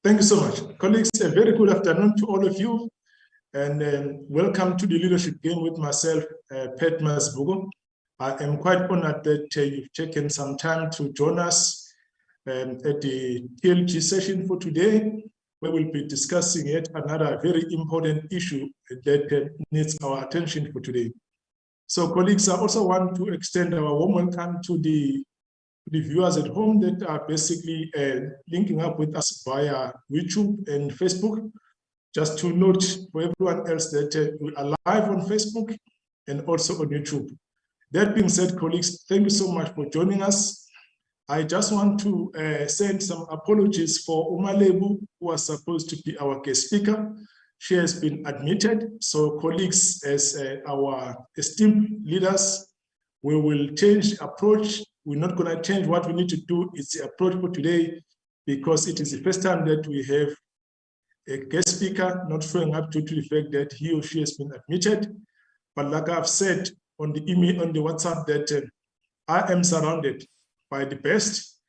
Thank you so much. Colleagues, a very good afternoon to all of you, and welcome to the Leadership Game with myself, Pat Mazibuko. I am quite honored that you've taken some time to join us at the TLG session for today, where we'll be discussing yet another very important issue that needs our attention for today. So, colleagues, I also want to extend our warm welcome to the viewers at home that are basically linking up with us via YouTube and Facebook. Just to note for everyone else that we are live on Facebook and also on YouTube. That being said, colleagues, thank you so much for joining us. I just want to send some apologies for Malebu, who was supposed to be our guest speaker. She has been admitted. So colleagues, as our esteemed leaders, we will change approach. We're not going to change what we need to do. It's the approach for today, because it is the first time that we have a guest speaker not showing up due to the fact that he or she has been admitted. But like I've said on the email, on the WhatsApp, that I am surrounded by the best,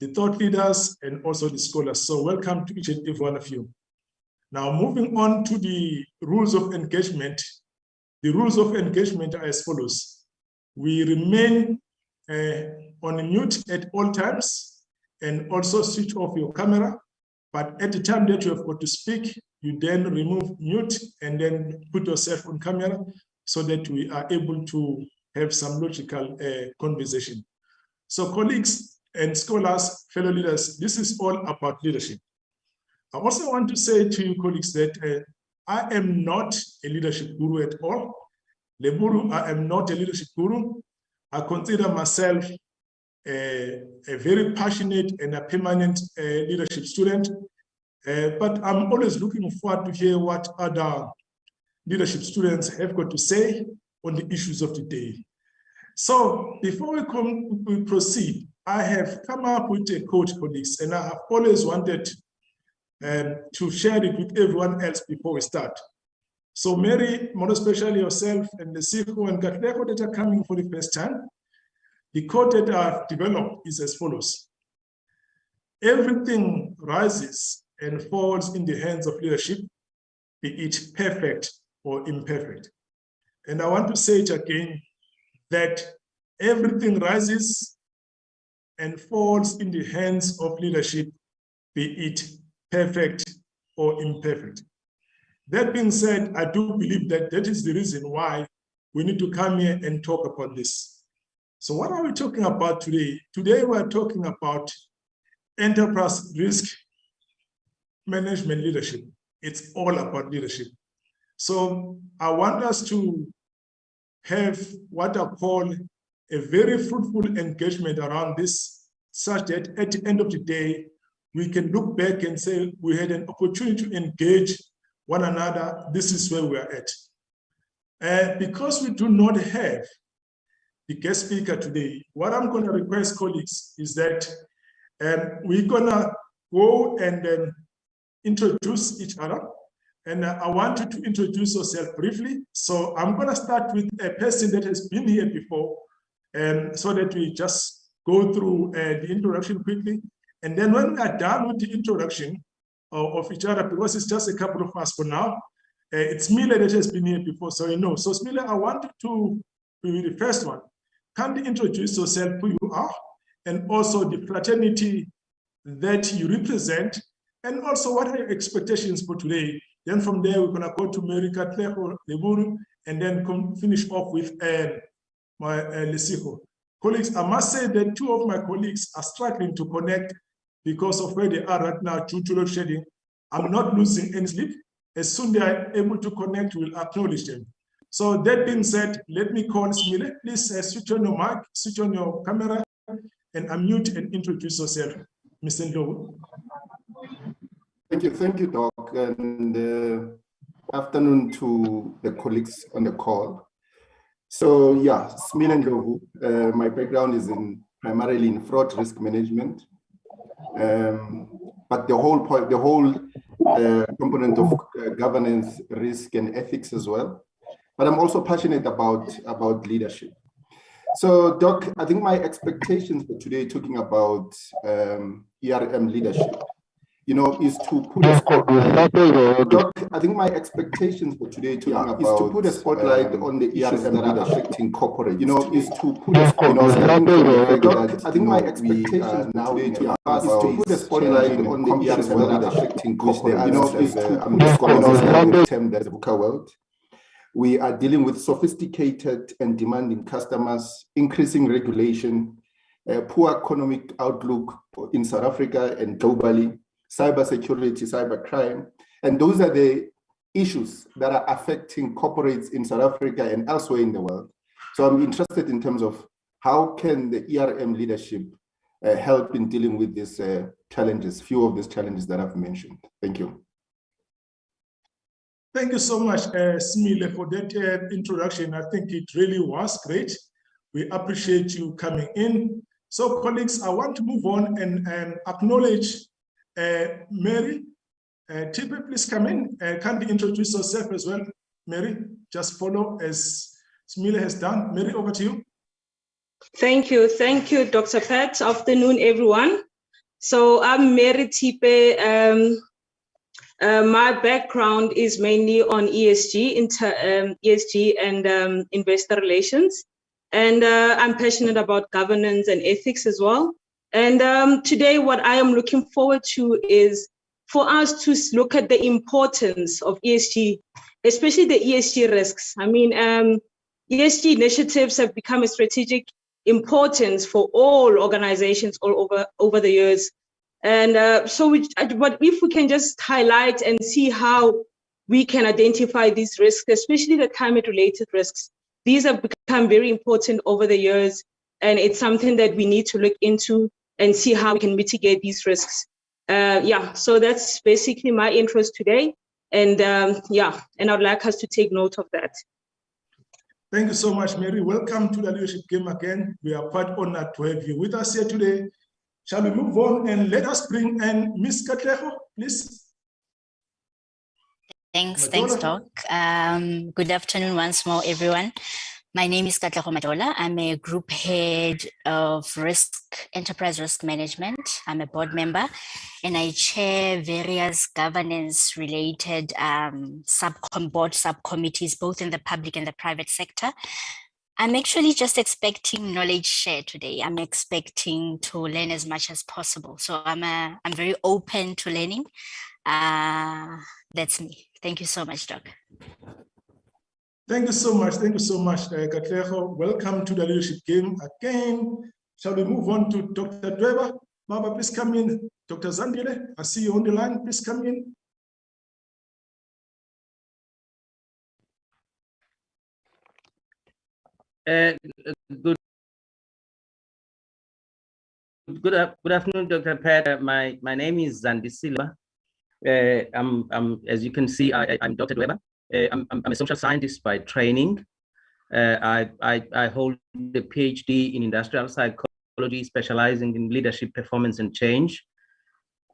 the thought leaders, and also the scholars. So welcome to each and every one of you. Now, moving on to the rules of engagement. The rules of engagement are as follows. We remain on mute at all times, and also switch off your camera. But at the time that you have got to speak, you then remove mute and then put yourself on camera so that we are able to have some logical conversation. So colleagues and scholars, fellow leaders, this is all about leadership. I also want to say to you, colleagues, that I am not a leadership guru at all. Leburu, I am not a leadership guru. I consider myself a very passionate and a permanent leadership student, but I'm always looking forward to hear what other leadership students have got to say on the issues of the day. So before we proceed, I have come up with a quote, colleagues, and I have always wanted to share it with everyone else before we start. So Mary, more especially yourself, and the Sifu and Katleko that are coming for the first time, the quote that I've developed is as follows. Everything rises and falls in the hands of leadership, be it perfect or imperfect. And I want to say it again, that everything rises and falls in the hands of leadership, be it perfect or imperfect. That being said, I do believe that that is the reason why we need to come here and talk about this. So what are we talking about today? Today we're talking about enterprise risk management leadership. It's all about leadership. So I want us to have what I call a very fruitful engagement around this, such that at the end of the day, we can look back and say we had an opportunity to engage one another. This is where we are at. Because we do not have the guest speaker today, what I'm going to request, colleagues, is that we're going to go and introduce each other. And I want you to introduce yourself briefly. So I'm going to start with a person that has been here before, so that we just go through the introduction quickly. And then when we are done with the introduction of each other, because it's just a couple of us for now, it's Mila that has been here before, so you know. So Mila, I want to be the first one. Kindly introduce yourself, who you are, and also the fraternity that you represent, and also what are your expectations for today. Then from there, we're going to go to Mary Katleko, Leburu, and then finish off with Lesiho. Colleagues, I must say that two of my colleagues are struggling to connect because of where they are right now due to load shedding. I'm not losing any sleep. As soon as they are able to connect, we'll acknowledge them. So that being said, let me call Smile. Please switch on your mic, switch on your camera, and unmute and introduce yourself, Mr. Ndlovu. Thank you, Doc, and afternoon to the colleagues on the call. So yeah, Smile Ndlovu. My background is primarily in fraud risk management, but the whole component of governance, risk, and ethics as well. But I'm also passionate about leadership. So, Doc, I think my expectations for today, talking about ERM leadership, you know, is to put a spotlight. Doc, I think my expectations for today is to put a spotlight on the issues that are affecting corporate. You know, is to put a spotlight. Doc, I think my expectations now is to put a spotlight on the issues that are affecting corporate. You know, is to put a spotlight on the term that's the VUCA world. We are dealing with sophisticated and demanding customers, increasing regulation, poor economic outlook in South Africa and globally, cybersecurity, cybercrime. And those are the issues that are affecting corporates in South Africa and elsewhere in the world. So I'm interested in terms of how can the ERM leadership help in dealing with these challenges, few of these challenges that I've mentioned. Thank you. Thank you so much, Smile, for that introduction. I think it really was great. We appreciate you coming in. So, colleagues, I want to move on and acknowledge Mary. Tipe, please come in. Kindly introduce yourself as well, Mary. Just follow as Smile has done. Mary, over to you. Thank you, Dr. Pat. Afternoon, everyone. So I'm Mary Tipe. My background is mainly on ESG, ESG and investor relations. And I'm passionate about governance and ethics as well. And today what I am looking forward to is for us to look at the importance of ESG, especially the ESG risks. I mean, ESG initiatives have become a strategic importance for all organizations all over the years. And but if we can just highlight and see how we can identify these risks, especially the climate-related risks, these have become very important over the years, and it's something that we need to look into and see how we can mitigate these risks. So that's basically my interest today, and and I'd like us to take note of that. Thank you so much, Mary. Welcome to the Leadership Game again. We are quite honored to have you with us here today. Shall we move on and let us bring in Ms. Katlego, please? Thanks, Doc. Good afternoon once more, everyone. My name is Katlego Madola. I'm a group head of enterprise risk management. I'm a board member, and I chair various governance-related board subcommittees, both in the public and the private sector. I'm actually just expecting knowledge share today. I'm expecting to learn as much as possible. So I'm very open to learning. That's me. Thank you so much, Doc. Thank you so much. Thank you so much, Katlego. Welcome to the Leadership Game again. Shall we move on to Dr. Dweba? Baba, please come in. Dr. Zandile, I see you on the line. Please come in. Good afternoon, Dr. Pat. My name is Zandi Silva. As you can see, I'm Dr. Dweba. I'm a social scientist by training. I hold a PhD in industrial psychology, specializing in leadership, performance, and change.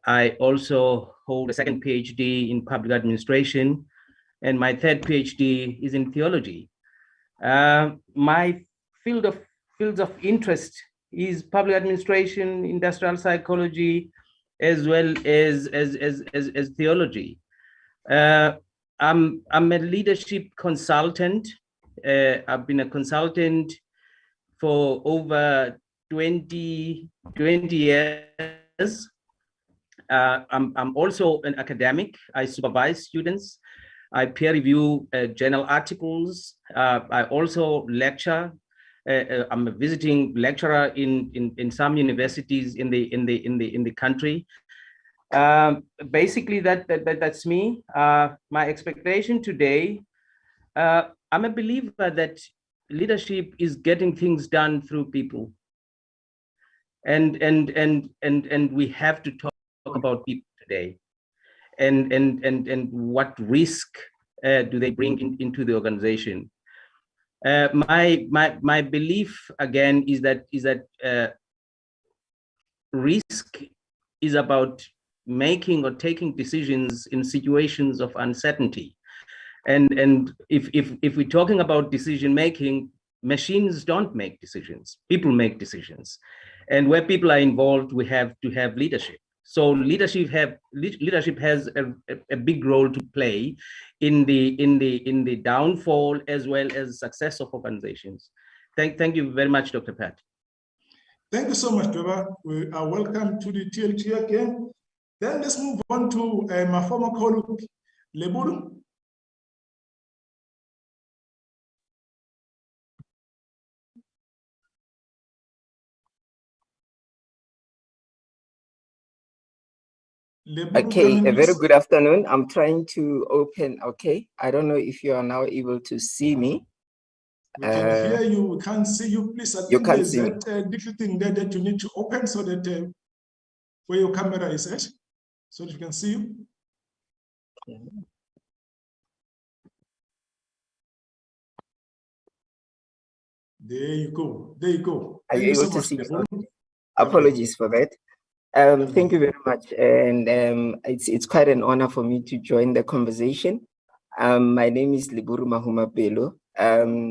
I also hold a second PhD in public administration, and my third PhD is in theology. My fields of interest is public administration, industrial psychology, as well as theology. I'm a leadership consultant. I've been a consultant for over 20 years. I'm also an academic. I supervise students. I peer review journal articles. I also lecture. I'm a visiting lecturer in some universities in the country. Basically, that's me. My expectation today. I'm a believer that leadership is getting things done through people, and we have to talk about people today, and what risk do they bring into the organization. My belief again is that risk is about making or taking decisions in situations of uncertainty, and if we're talking about decision making, machines don't make decisions, people make decisions, and where people are involved, we have to have leadership. So leadership has a big role to play in the downfall as well as success of organizations. Thank you very much, Dr. Pat. Thank you so much, Trevor. We are welcome to the TLT again. Then let's move on to my former colleague, Leburu. Okay, a very good afternoon. I'm trying to open, okay. I don't know if you are now able to see me. We can hear you, we can't see you. Please, I think there's that little thing there that you need to open so that where your camera is at, so that you can see you. Okay. There you go, there you go. Are you able to see me? Apologies for that. Thank you very much, and it's quite an honor for me to join the conversation. My name is Liburu Mahuma Pelo.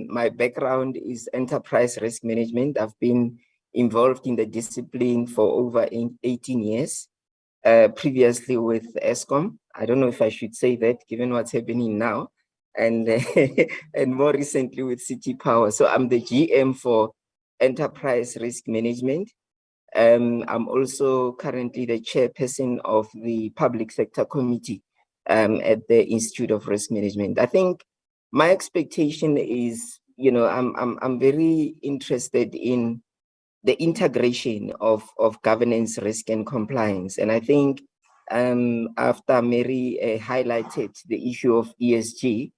My background is enterprise risk management. I've been involved in the discipline for over 18 years, previously with ESCOM. I don't know if I should say that given what's happening now, and and more recently with City Power. So I'm the GM for enterprise risk management. I'm also currently the chairperson of the public sector committee at the Institute of Risk Management. I think my expectation is, you know, I'm very interested in the integration of governance, risk, and compliance. And I think after Mary highlighted the issue of ESG,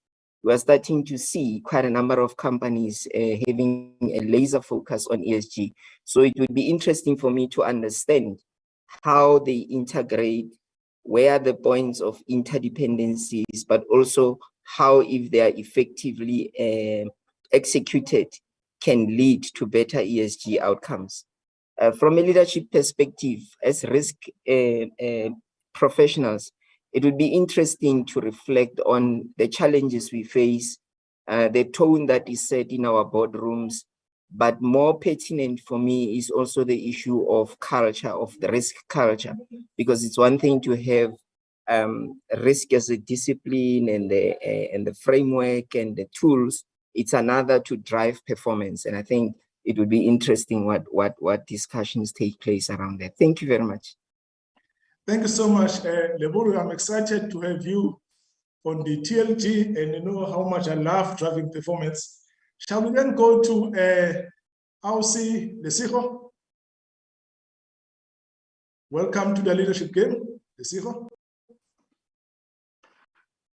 we're starting to see quite a number of companies having a laser focus on ESG. So it would be interesting for me to understand how they integrate, where are the points of interdependencies, but also how, if they are effectively executed, can lead to better ESG outcomes. From a leadership perspective, as risk professionals, it would be interesting to reflect on the challenges we face, the tone that is set in our boardrooms, but more pertinent for me is also the issue of culture, of the risk culture, because it's one thing to have risk as a discipline and the framework and the tools. It's another to drive performance, and I think it would be interesting what discussions take place around that. Thank you very much. Thank you so much, Leburu. I'm excited to have you on the TLG, and you know how much I love driving performance. Shall we then go to Ausi Lesigo? Welcome to the leadership game, Lesigo.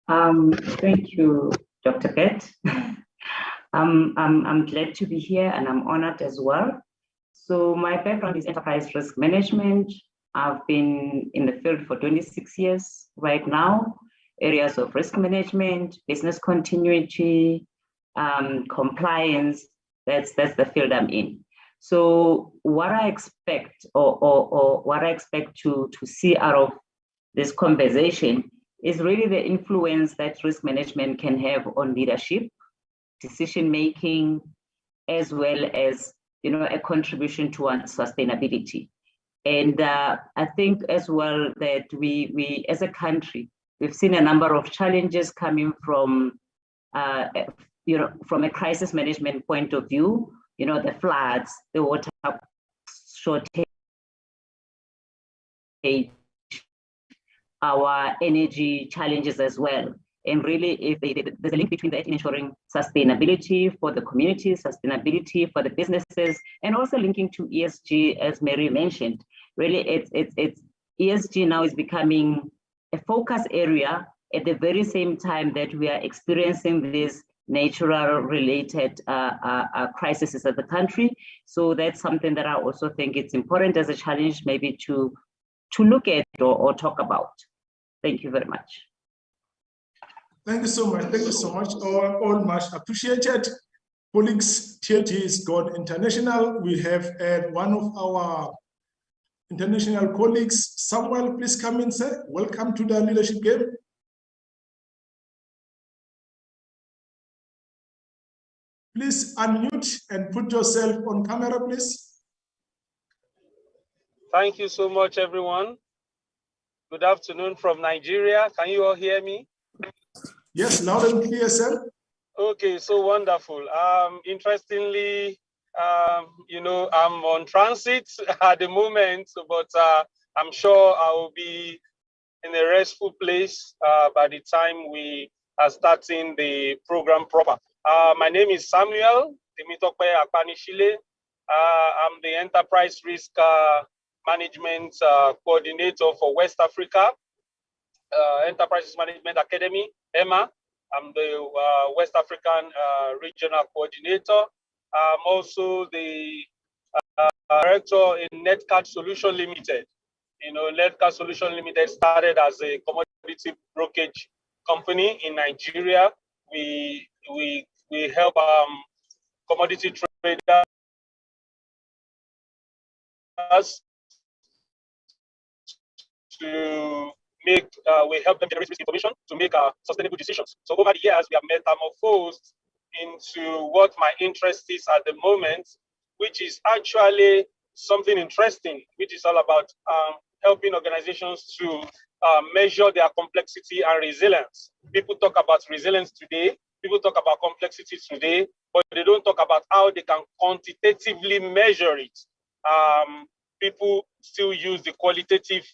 Thank you, Dr. Pat. I'm glad to be here, and I'm honored as well. So my background is enterprise risk management. I've been in the field for 26 years right now, areas of risk management, business continuity, compliance. That's the field I'm in. So what I expect or what I expect to see out of this conversation is really the influence that risk management can have on leadership, decision-making, as well as, you know, a contribution towards sustainability. And I think as well that we as a country, we've seen a number of challenges coming from, you know, from a crisis management point of view, you know, the floods, the water shortage, our energy challenges as well. And really, if there's a link between that in ensuring sustainability for the community, sustainability for the businesses, and also linking to ESG, as Mary mentioned. Really, it's ESG now is becoming a focus area at the very same time that we are experiencing these natural related crises as the country. So that's something that I also think it's important as a challenge maybe to look at or talk about. Thank you very much. Thank you so much. Thank you so much. All much appreciated. Colleagues, TLT is gone international. We have one of our international colleagues, Samuel. Please come in, sir. Welcome to the leadership game. Please unmute and put yourself on camera, please. Thank you so much, everyone. Good afternoon from Nigeria. Can you all hear me? Yes, loud and clear, sir. Okay, so wonderful. Interestingly, you know, I'm on transit at the moment, but I'm sure I will be in a restful place by the time we are starting the program proper. My name is Samuel Temitope Akpanishile. I'm the Enterprise Risk Management Coordinator for West Africa, Enterprise Risk Management Academy, EMA. I'm the West African Regional Coordinator. I'm also the Director in Netcard Solution Limited. You know, Netcard Solution Limited started as a commodity brokerage company in Nigeria. We help commodity traders to make, we help them generate risk information to make sustainable decisions. So over the years, we have metamorphosed into what my interest is at the moment, which is actually something interesting, which is all about helping organizations to measure their complexity and resilience. People talk about resilience today, people talk about complexity today, but they don't talk about how they can quantitatively measure it. People still use the qualitative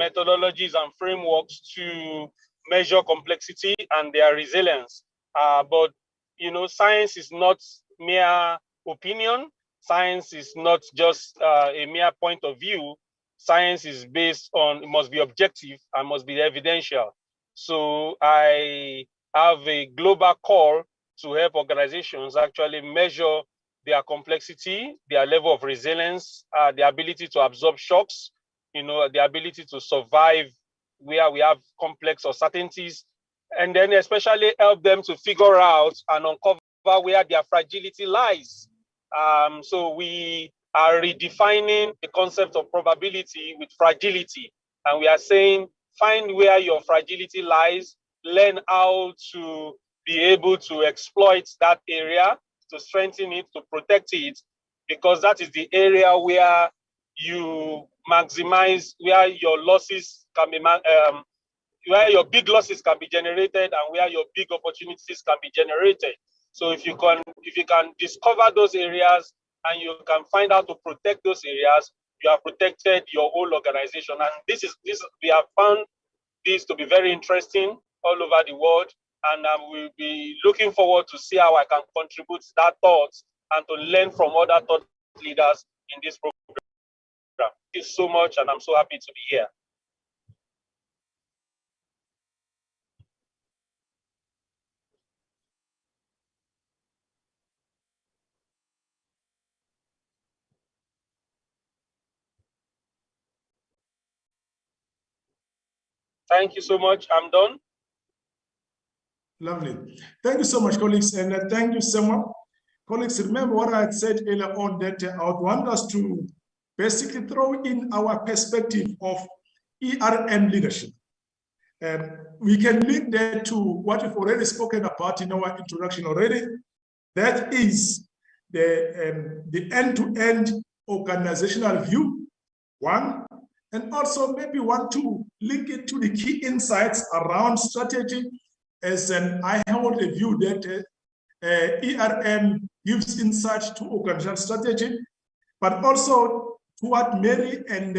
methodologies and frameworks to measure complexity and their resilience. But you know, science is not mere opinion. Science is not just a mere point of view. Science is based on, it must be objective and must be evidential. So I have a global call to help organizations actually measure their complexity, their level of resilience, their ability to absorb shocks, you know, the ability to survive where we have complex uncertainties, and then especially help them to figure out and uncover where their fragility lies. So we are redefining the concept of probability with fragility. And we are saying, find where your fragility lies, learn how to be able to exploit that area, to strengthen it, to protect it, because that is the area where you maximize, where your losses can be, where your big losses can be generated and where your big opportunities can be generated. So if you can discover those areas and you can find out to protect those areas, you have protected your whole organization. And this we have found this to be very interesting all over the world. And we'll be looking forward to see how I can contribute to that thought and to learn from other thought leaders in this program. Thank you so much, and I'm so happy to be here. Thank you so much. I'm done. Lovely. Thank you so much, colleagues, and thank you so much. Colleagues, remember what I had said earlier on, that I would want us to basically throw in our perspective of ERM leadership. We can link that to what we've already spoken about in our introduction already. That is the end-to-end organizational view, one, and also maybe want to link it to the key insights around strategy, as I hold a view that ERM gives insight to organizational strategy, but also to what Mary and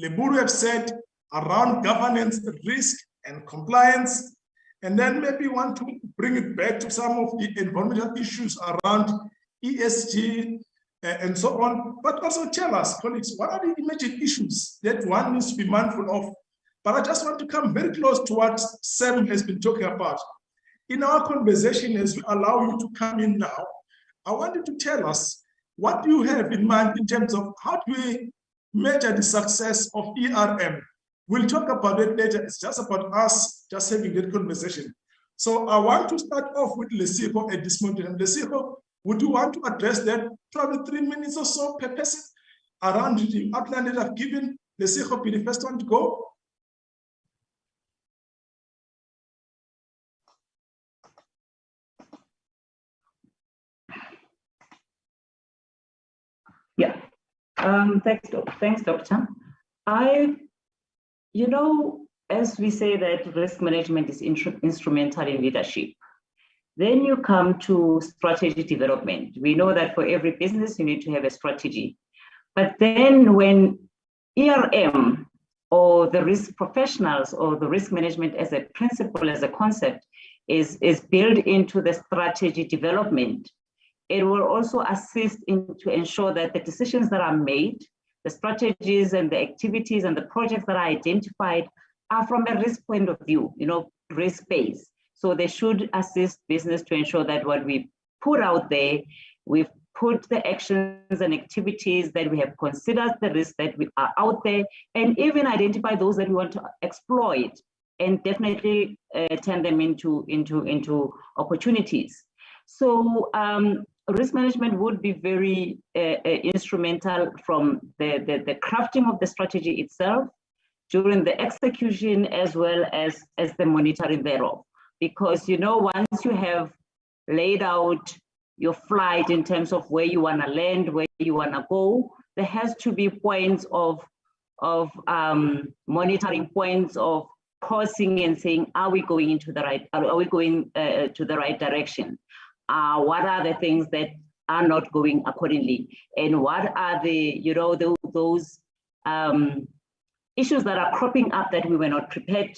Leburu have said around governance, risk, and compliance. And then maybe want to bring it back to some of the environmental issues around ESG and so on. But also tell us, colleagues, what are the emerging issues that one needs to be mindful of? But I just want to come very close to what Sam has been talking about. In our conversation, as we allow you to come in now, I want you to tell us what do you have in mind in terms of how do we measure the success of ERM? We'll talk about it later. It's just about us just having that conversation. So I want to start off with Lesiko at this moment. And Lesiko, would you want to address that? Probably 3 minutes or so per person around the outline that I've given. Lesiko, be the first one to go. Yeah. Thanks, Doctor. you know, as we say that risk management is instrumental in leadership, then you come to strategy development. We know that for every business, you need to have a strategy. But then when ERM or the risk professionals or the risk management as a principle, as a concept, is built into the strategy development, it will also assist to ensure that the decisions that are made, the strategies and the activities and the projects that are identified are from a risk point of view, you know, risk-based. So they should assist business to ensure that what we put out there, we've put the actions and activities that we have considered the risks that we are out there, and even identify those that we want to exploit, and definitely turn them into opportunities. So risk management would be very instrumental from the crafting of the strategy itself, during the execution, as well as the monitoring thereof. Because, you know, once you have laid out your flight in terms of where you want to land, where you want to go, there has to be points of monitoring, points of pausing and saying, are we going into the right, are we going to the right direction? What are the things that are not going accordingly? And what are the, you know, those issues that are cropping up that we were not prepared,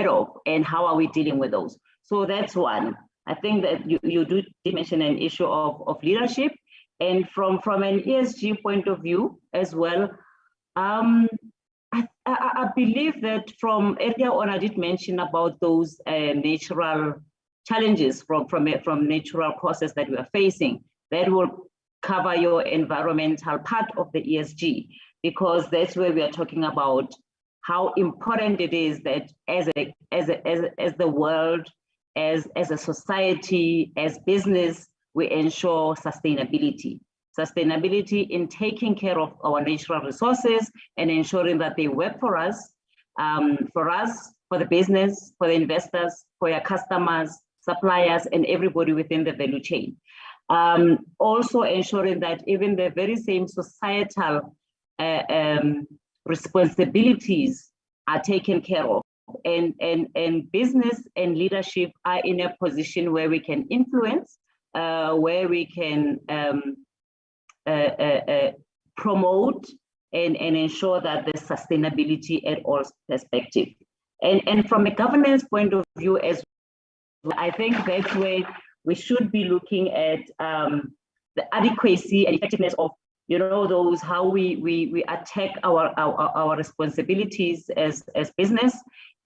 of, and how are we dealing with those? So that's one. I think that you did mention an issue of leadership, and from an ESG point of view as well. I believe that from earlier on, I did mention about those natural challenges from natural process that we are facing. That will cover your environmental part of the ESG, because that's where we are talking about how important it is that as the world, as a society, as business, we ensure sustainability. Sustainability in taking care of our natural resources and ensuring that they work for us, for the business, for the investors, for your customers, suppliers, and everybody within the value chain. Also ensuring that even the very same societal responsibilities are taken care of, and business and leadership are in a position where we can influence, where we can promote and ensure that there's sustainability at all perspectives. And from a governance point of view as well, I think that's where we should be looking at the adequacy and effectiveness of, you know, those, how we attack our responsibilities as business,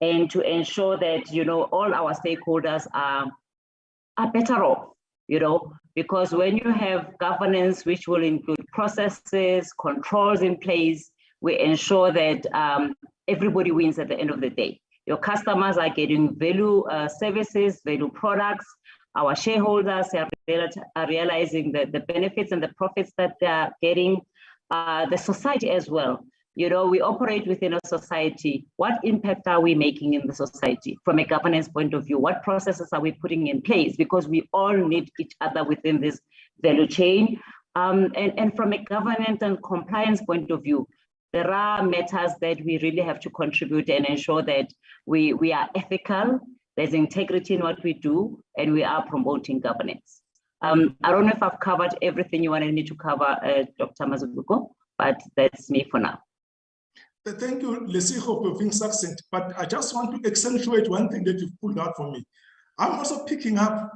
and to ensure that, you know, all our stakeholders are better off, you know, because when you have governance, which will include processes, controls in place, we ensure that everybody wins at the end of the day. Your customers are getting value services, value products. Our shareholders are realizing the benefits and the profits that they are getting. The society as well. You know, we operate within a society. What impact are we making in the society from a governance point of view? What processes are we putting in place? Because we all need each other within this value chain. And from a governance and compliance point of view, there are matters that we really have to contribute and ensure that we are ethical, there's integrity in what we do, and we are promoting governance. I don't know if I've covered everything you wanted me to cover, Dr. Mazibuko, but that's me for now. Thank you, Lesego, for being succinct, but I just want to accentuate one thing that you've pulled out for me. I'm also picking up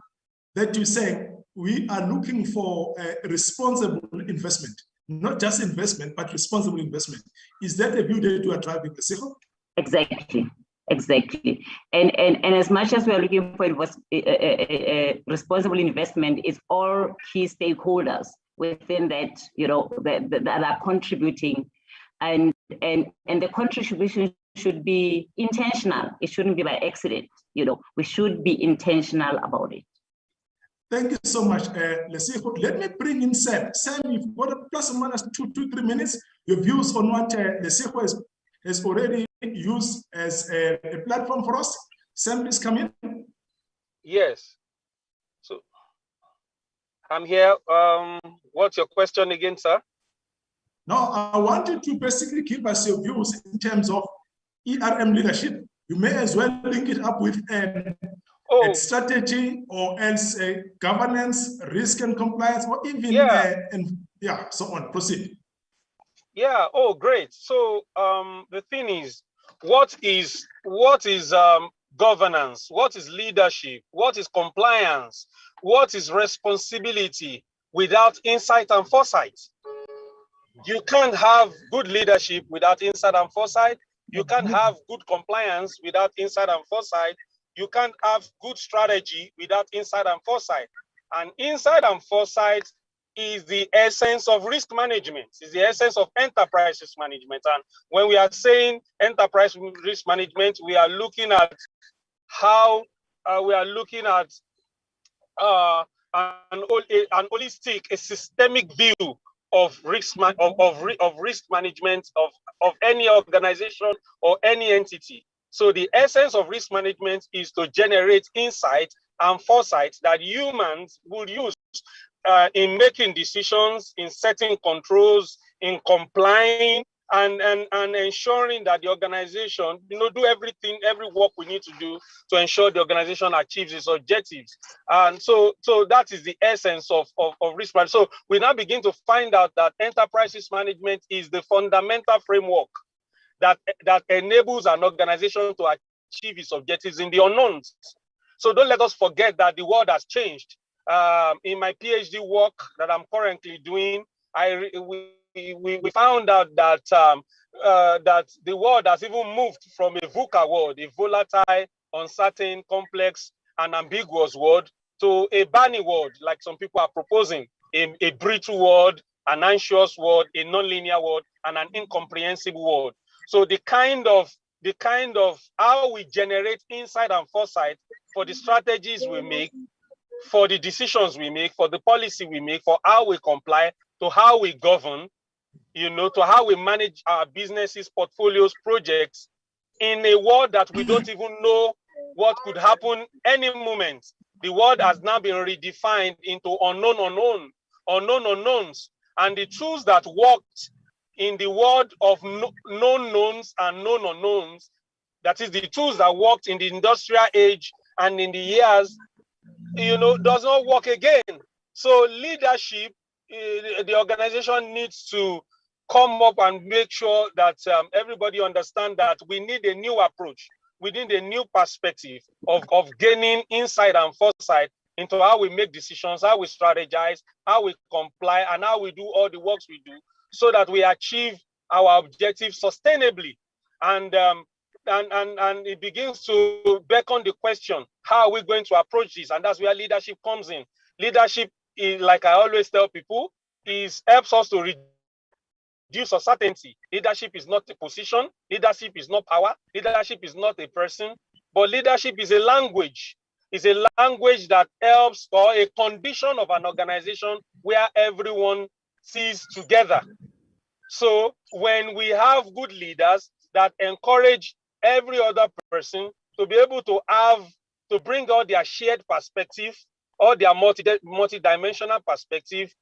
that you say we are looking for a responsible investment, not just investment, but responsible investment. Is that the view that you are driving, Lesego? Exactly. Exactly. And as much as we are looking for responsible investment, it's all key stakeholders within that, you know, that are contributing, and the contribution should be intentional. It shouldn't be by accident. You know, we should be intentional about it. Thank you so much, Lesego. Let me bring in Sam. Sam, you've got a plus or minus 2-3 minutes. Your views on what Lesego has already used as a platform for us. Sam, please come in. Yes. So I'm here. What's your question again, sir? Now, I wanted to basically give us your views in terms of ERM leadership. You may as well link it up with a strategy or else governance, risk and compliance, or even, so on. Proceed. Yeah, oh, great. So the thing is, what is governance? What is leadership? What is compliance? What is responsibility without insight and foresight? You can't have good leadership without insight and foresight. You can't have good compliance without insight and foresight. You can't have good strategy without insight and foresight. And insight and foresight is the essence of risk management, is the essence of enterprise risk management. And when we are saying enterprise risk management, we are looking at how we are looking at an holistic, a systemic view of risk risk management of any organization or any entity. So the essence of risk management is to generate insight and foresight that humans would use in making decisions, in setting controls, in complying, and ensuring that the organization, do everything, every work we need to do to ensure the organization achieves its objectives. And so that is the essence of risk management. So we now begin to find out that enterprise risk management is the fundamental framework that enables an organization to achieve its objectives in the unknowns. So don't let us forget that the world has changed. In my PhD work that I'm currently doing, we found out that that the world has even moved from a VUCA world, a volatile, uncertain, complex, and ambiguous world, to a binary world, like some people are proposing, a brittle world, an anxious world, a nonlinear world, and an incomprehensible world. So the kind of how we generate insight and foresight for the strategies we make, for the decisions we make, for the policy we make, for how we comply, to how we govern, to how we manage our businesses, portfolios, projects, in a world that we don't even know what could happen any moment. The world has now been redefined into unknowns. And the tools that worked in the world of known knowns and known unknowns, that is the tools that worked in the industrial age and in the years, does not work again. So leadership, the organization needs to come up and make sure that everybody understands that we need a new approach. We need a new perspective of gaining insight and foresight into how we make decisions, how we strategize, how we comply, and how we do all the works we do, so that we achieve our objectives sustainably. And it begins to beckon the question, how are we going to approach this? And that's where leadership comes in. Leadership, like I always tell people, helps us to reduce uncertainty. Leadership is not a position. Leadership is not power. Leadership is not a person. But leadership is a language. It's a language that helps, or a condition of an organization where everyone sees together. So when we have good leaders that encourage every other person to be able to bring out their shared perspective, or their multi-dimensional perspective,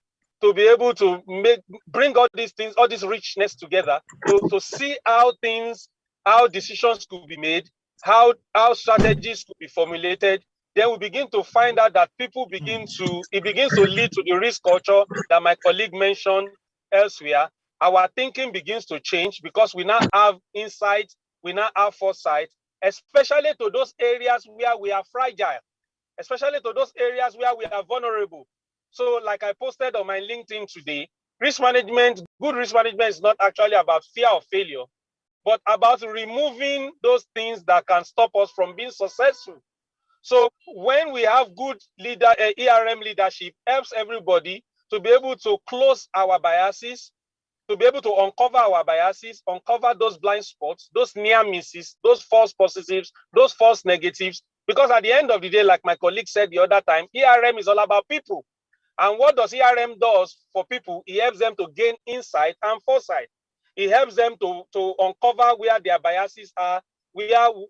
to be able to bring all these things, all this richness together, to see how decisions could be made, how strategies could be formulated, then we begin to find out that it begins to lead to the risk culture that my colleague mentioned elsewhere. Our thinking begins to change because we now have insight, we now have foresight, especially to those areas where we are fragile, especially to those areas where we are vulnerable. So like I posted on my LinkedIn today, risk management, good risk management is not actually about fear of failure, but about removing those things that can stop us from being successful. So when we have good ERM leadership, helps everybody to be able to close our biases, to be able to uncover our biases, uncover those blind spots, those near misses, those false positives, those false negatives. Because at the end of the day, like my colleague said the other time, ERM is all about people. And what does ERM does for people? It helps them to gain insight and foresight. It helps them to uncover where their biases are, to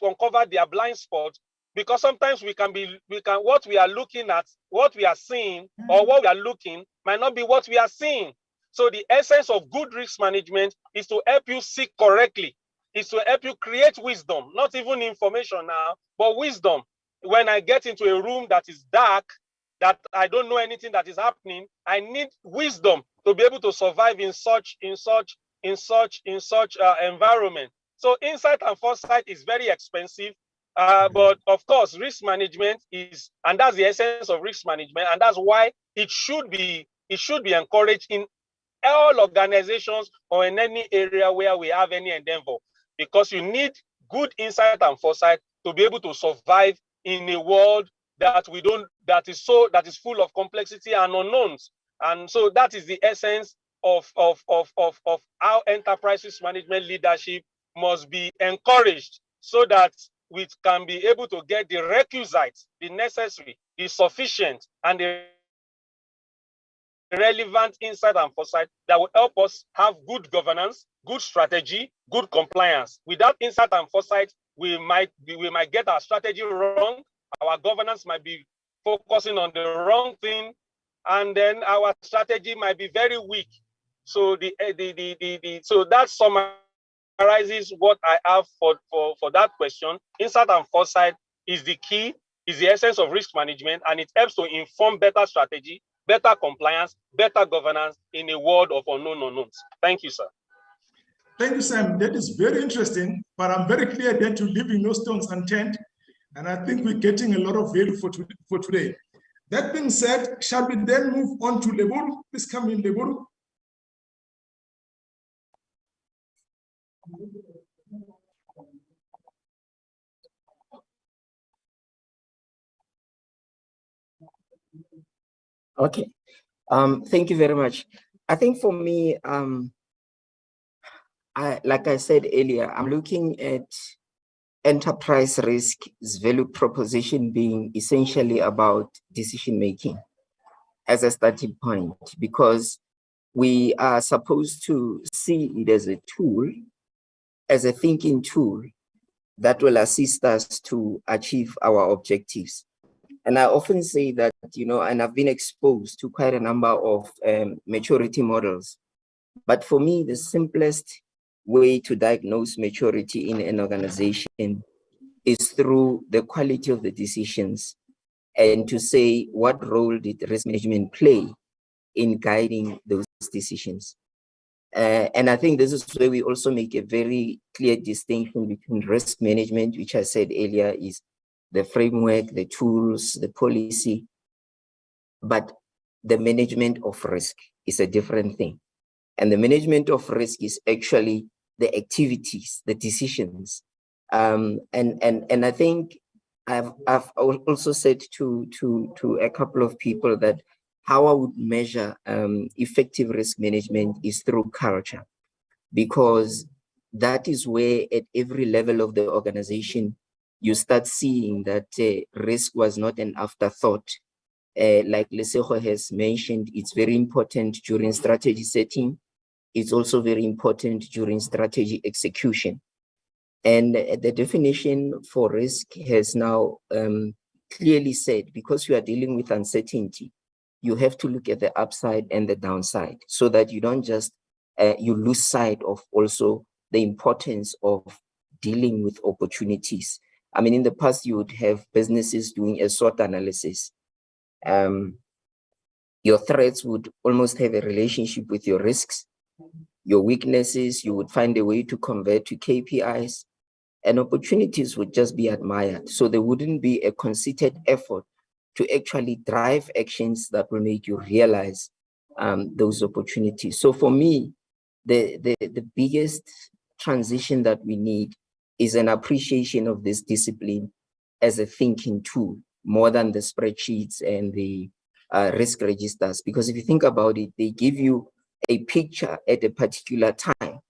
uncover their blind spots. Because sometimes what we are looking at, what we are seeing, or what we are looking might not be what we are seeing. So the essence of good risk management is to help you seek correctly, is to help you create wisdom, not even information now, but wisdom. When I get into a room that is dark, that I don't know anything that is happening, I need wisdom to be able to survive in such environment. So insight and foresight is very expensive, but of course, risk management is, and that's the essence of risk management, and that's why it should be encouraged in all organizations or in any area where we have any endeavor, because you need good insight and foresight to be able to survive in a world that is full of complexity and unknowns. And so that is the essence of how enterprise risk management leadership must be encouraged, so that we can be able to get the requisites, the necessary, the sufficient, and the relevant insight and foresight that will help us have good governance, good strategy, good compliance. Without insight and foresight, we might get our strategy wrong. Our governance might be focusing on the wrong thing, and then our strategy might be very weak. So so that summarizes what I have for that question. Insight and foresight is the key, is the essence of risk management, and it helps to inform better strategy, better compliance, better governance in a world of unknown unknowns. Thank you, sir. Thank you, Sam. That is very interesting, but I'm very clear that you're leaving no stones unturned, and I think we're getting a lot of value for today. That being said, shall we then move on to Leburu? Please come in, Leburu. Okay. Thank you very much. I think for me, like I said earlier, I'm looking at enterprise risk's value proposition being essentially about decision making as a starting point, because we are supposed to see it as a tool, as a thinking tool that will assist us to achieve our objectives. And I often say that, and I've been exposed to quite a number of maturity models. But for me, the simplest way to diagnose maturity in an organization is through the quality of the decisions, and to say, what role did risk management play in guiding those decisions? And I think this is where we also make a very clear distinction between risk management, which I said earlier is the framework, the tools, the policy, but the management of risk is a different thing. And the management of risk is actually the activities, the decisions. And I think I've also said to a couple of people that how I would measure effective risk management is through culture, because that is where at every level of the organization, you start seeing that risk was not an afterthought. Like Lesego has mentioned, it's very important during strategy setting. It's also very important during strategy execution. And the definition for risk has now clearly said, because you are dealing with uncertainty, you have to look at the upside and the downside, so that you don't just, you lose sight of also the importance of dealing with opportunities. I mean, in the past, you would have businesses doing a SWOT analysis. Your threats would almost have a relationship with your risks. Your weaknesses, you would find a way to convert to KPIs, and opportunities would just be admired. So there wouldn't be a concerted effort to actually drive actions that will make you realize those opportunities. So for me, the biggest transition that we need is an appreciation of this discipline as a thinking tool, more than the spreadsheets and the risk registers. Because if you think about it, they give you a picture at a particular time,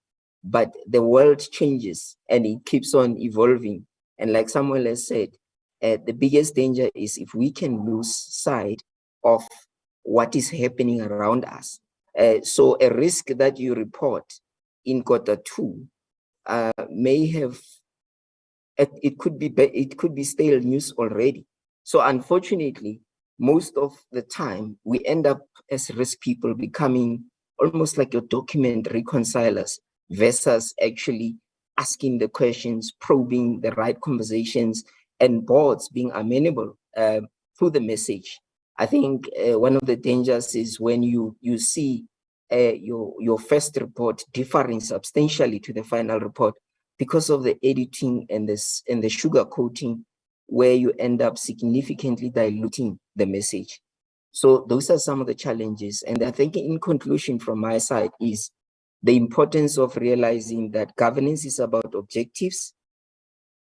but the world changes and it keeps on evolving. And like Samuel has said, the biggest danger is if we can lose sight of what is happening around us. So a risk that you report in Q2 may have, it could be stale news already. So unfortunately, most of the time we end up as risk people becoming almost like your document reconcilers versus actually asking the questions, probing the right conversations, and boards being amenable to the message. I think one of the dangers is when you see your first report differing substantially to the final report because of the editing and the sugar coating, where you end up significantly diluting the message. So those are some of the challenges. And I think in conclusion from my side is the importance of realizing that governance is about objectives,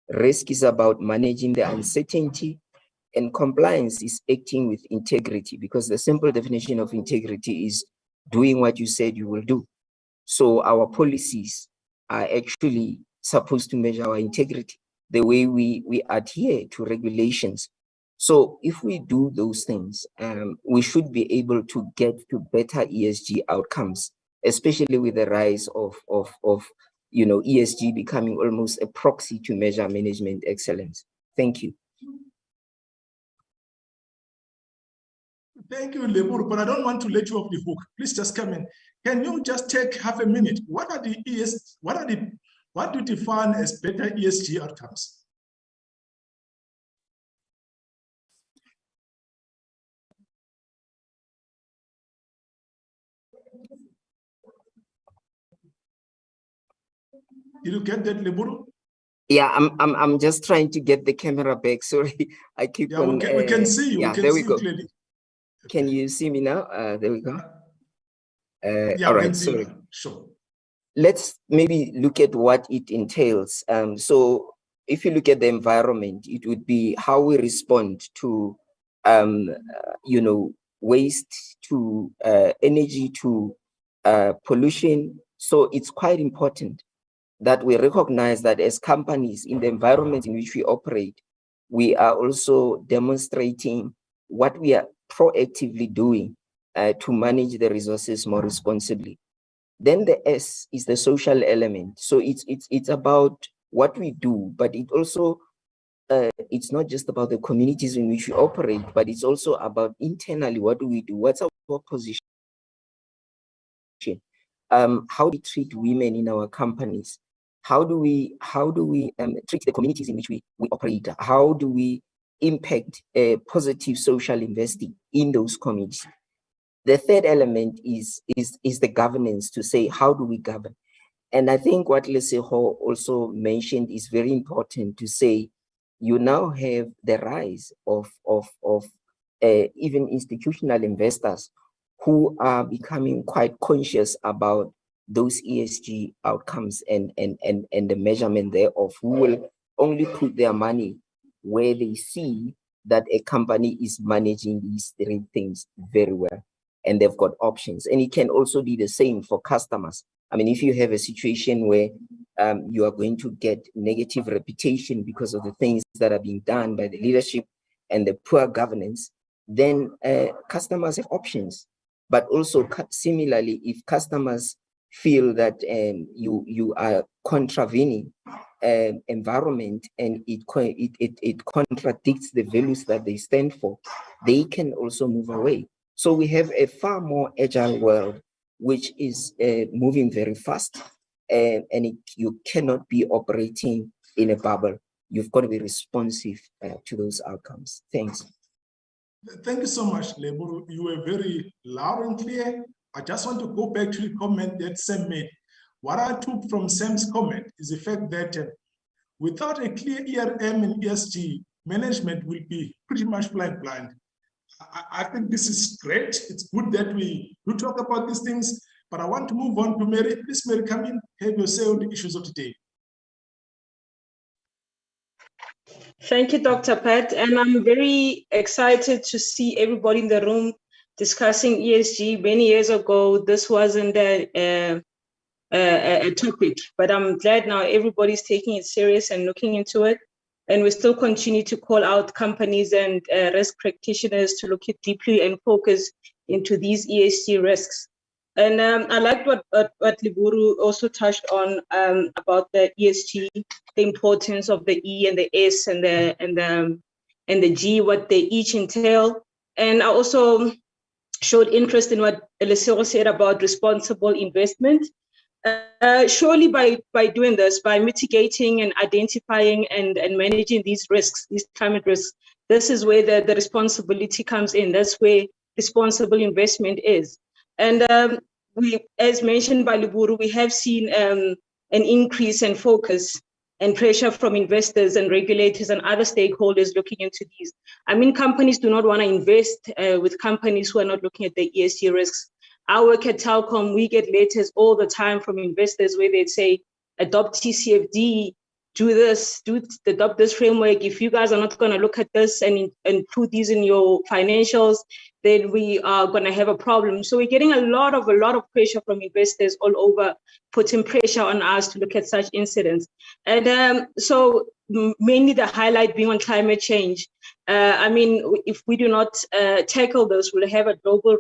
risk is about managing the uncertainty, and compliance is acting with integrity, because the simple definition of integrity is doing what you said you will do. So our policies are actually supposed to measure our integrity, the way we adhere to regulations. So if we do those things, we should be able to get to better ESG outcomes, especially with the rise of ESG becoming almost a proxy to measure management excellence. Thank you. Thank you, Leburu, but I don't want to let you off the hook. Please just come in. Can you just take half a minute? What do you define as better ESG outcomes? Did you get that, Leburu? Yeah, I'm just trying to get the camera back. Sorry, I keep on. We can see you. Yeah, we can there see we go. You clearly. Can you see me now? There we go. Yeah, all we right, can see sorry. you. Sure. Let's maybe look at what it entails. So if you look at the environment, it would be how we respond to, waste, to energy, to pollution. So it's quite important that we recognize that as companies in the environment in which we operate, we are also demonstrating what we are proactively doing to manage the resources more responsibly. Then the S is the social element. So it's about what we do, but it also it's not just about the communities in which we operate, but it's also about internally, what do we do? What's our position? How do we treat women in our companies? How do we treat the communities in which we operate? How do we impact positive social investing in those communities? The third element is the governance, to say, how do we govern? And I think what Leseho also mentioned is very important, to say, you now have the rise of even institutional investors who are becoming quite conscious about those ESG outcomes and the measurement thereof, who will only put their money where they see that a company is managing these three things very well, and they've got options. And it can also be the same for customers. I mean, if you have a situation where you are going to get negative reputation because of the things that are being done by the leadership and the poor governance, then customers have options. But also similarly, if customers feel that you are contravening environment and it contradicts the values that they stand for, they can also move away. So we have a far more agile world, which is moving very fast, and you cannot be operating in a bubble. You've got to be responsive to those outcomes. Thanks. Thank you so much, Leburu. You were very loud and clear. I just want to go back to the comment that Sam made. What I took from Sam's comment is the fact that without a clear ERM and ESG, management will be pretty much flying blind. I think this is great. It's good that we do talk about these things, but I want to move on to Mary. Please, Mary, come in, have your say on the issues of today. Thank you, Dr. Pat. And I'm very excited to see everybody in the room discussing ESG. Many years ago, this wasn't a topic, but I'm glad now everybody's taking it serious and looking into it. And we still continue to call out companies and risk practitioners to look deeply and focus into these ESG risks. And I liked what Leburu also touched on about the ESG, the importance of the E and the S and the G, what they each entail. And I also showed interest in what Lesego said about responsible investment. Surely by doing this, by mitigating and identifying and managing these risks, these climate risks, this is where the responsibility comes in. That's where responsible investment is. And we, as mentioned by Liburu, we have seen an increase in focus and pressure from investors and regulators and other stakeholders looking into these. I mean, companies do not want to invest with companies who are not looking at the ESG risks. I work at Telkom, we get letters all the time from investors where they'd say, adopt TCFD, do this, adopt this framework. If you guys are not going to look at this and include these in your financials, then we are going to have a problem. So we're getting a lot of pressure from investors all over, putting pressure on us to look at such incidents. And so mainly the highlight being on climate change. I mean, if we do not tackle this, we'll have a global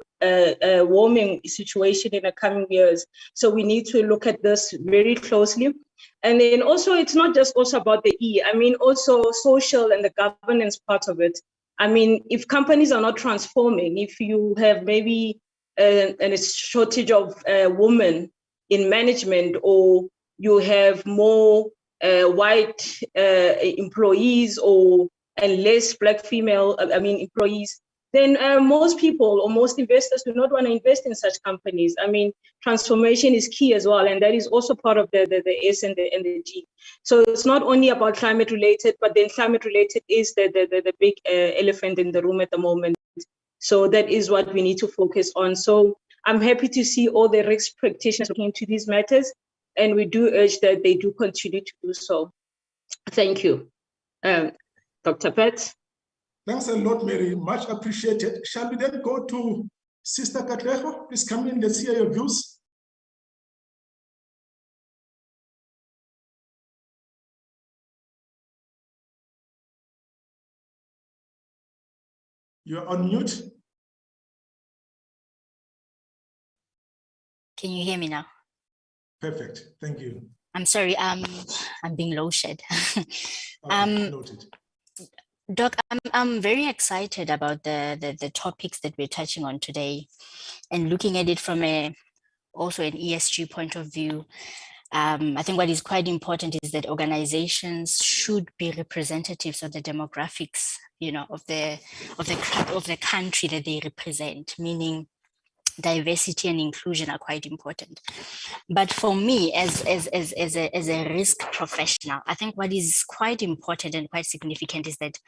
warming situation in the coming years. So we need to look at this very closely. And then also, it's not just also about the E, I mean, also social and the governance part of it. I mean, if companies are not transforming, if you have maybe a shortage of women in management, or you have more white employees and less Black female, employees, then most people or most investors do not want to invest in such companies. I mean, transformation is key as well, and that is also part of the S and the G. So it's not only about climate related, but then climate related is the big elephant in the room at the moment. So that is what we need to focus on. So I'm happy to see all the risk practitioners looking into these matters, and we do urge that they do continue to do so. Thank you. Dr. Pat. Thanks a lot, Mary. Much appreciated. Shall we then go to Sister Katlego? Please come in, let's hear your views. You're on mute. Can you hear me now? Perfect, thank you. I'm sorry, I'm being low shed. Noted. Doc, I'm very excited about the topics that we're touching on today, and looking at it from also an ESG point of view. I think what is quite important is that organizations should be representatives of the demographics, of the country that they represent, meaning diversity and inclusion are quite important. But for me, as a risk professional, I think what is quite important and quite significant is that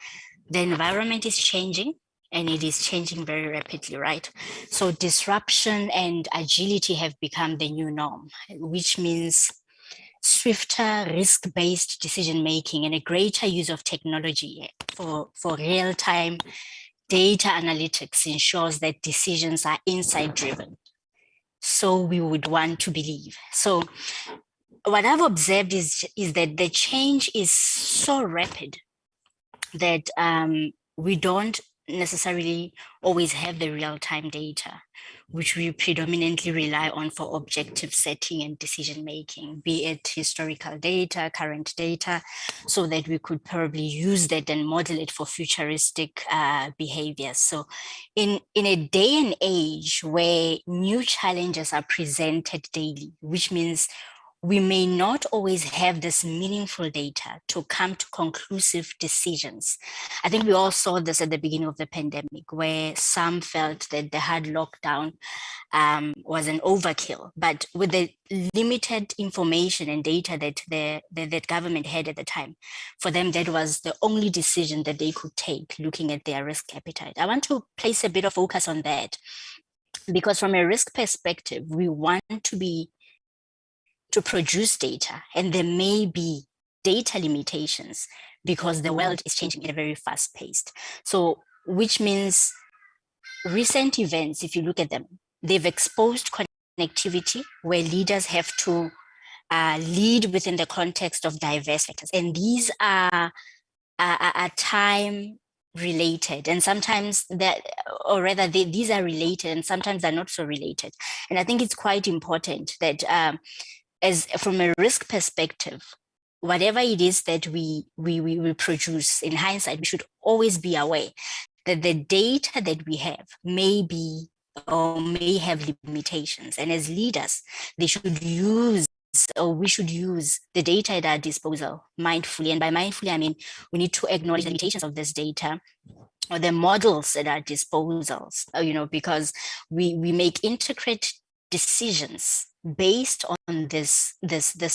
the environment is changing, and it is changing very rapidly, right? So disruption and agility have become the new norm, which means swifter risk-based decision-making and a greater use of technology for real-time data analytics ensures that decisions are insight-driven. So we would want to believe. So what I've observed is that the change is so rapid that we don't necessarily always have the real-time data, which we predominantly rely on for objective setting and decision-making, be it historical data, current data, so that we could probably use that and model it for futuristic behaviors. So in a day and age where new challenges are presented daily, which means we may not always have this meaningful data to come to conclusive decisions. I think we all saw this at the beginning of the pandemic, where some felt that the hard lockdown was an overkill, but with the limited information and data that government had at the time, for them, that was the only decision that they could take, looking at their risk appetite. I want to place a bit of focus on that, because from a risk perspective, we want to produce data, and there may be data limitations because the world is changing at a very fast pace. So, which means recent events, if you look at them, they've exposed connectivity where leaders have to lead within the context of diverse factors. And these are time related, and sometimes these are related, and sometimes they're not so related. And I think it's quite important that as from a risk perspective, whatever it is that we produce, in hindsight, we should always be aware that the data that we have may be or may have limitations. And as leaders, they should use, or we should use, the data at our disposal mindfully. And by mindfully, I mean we need to acknowledge the limitations of this data, or the models at our disposals, because we make intricate decisions based on this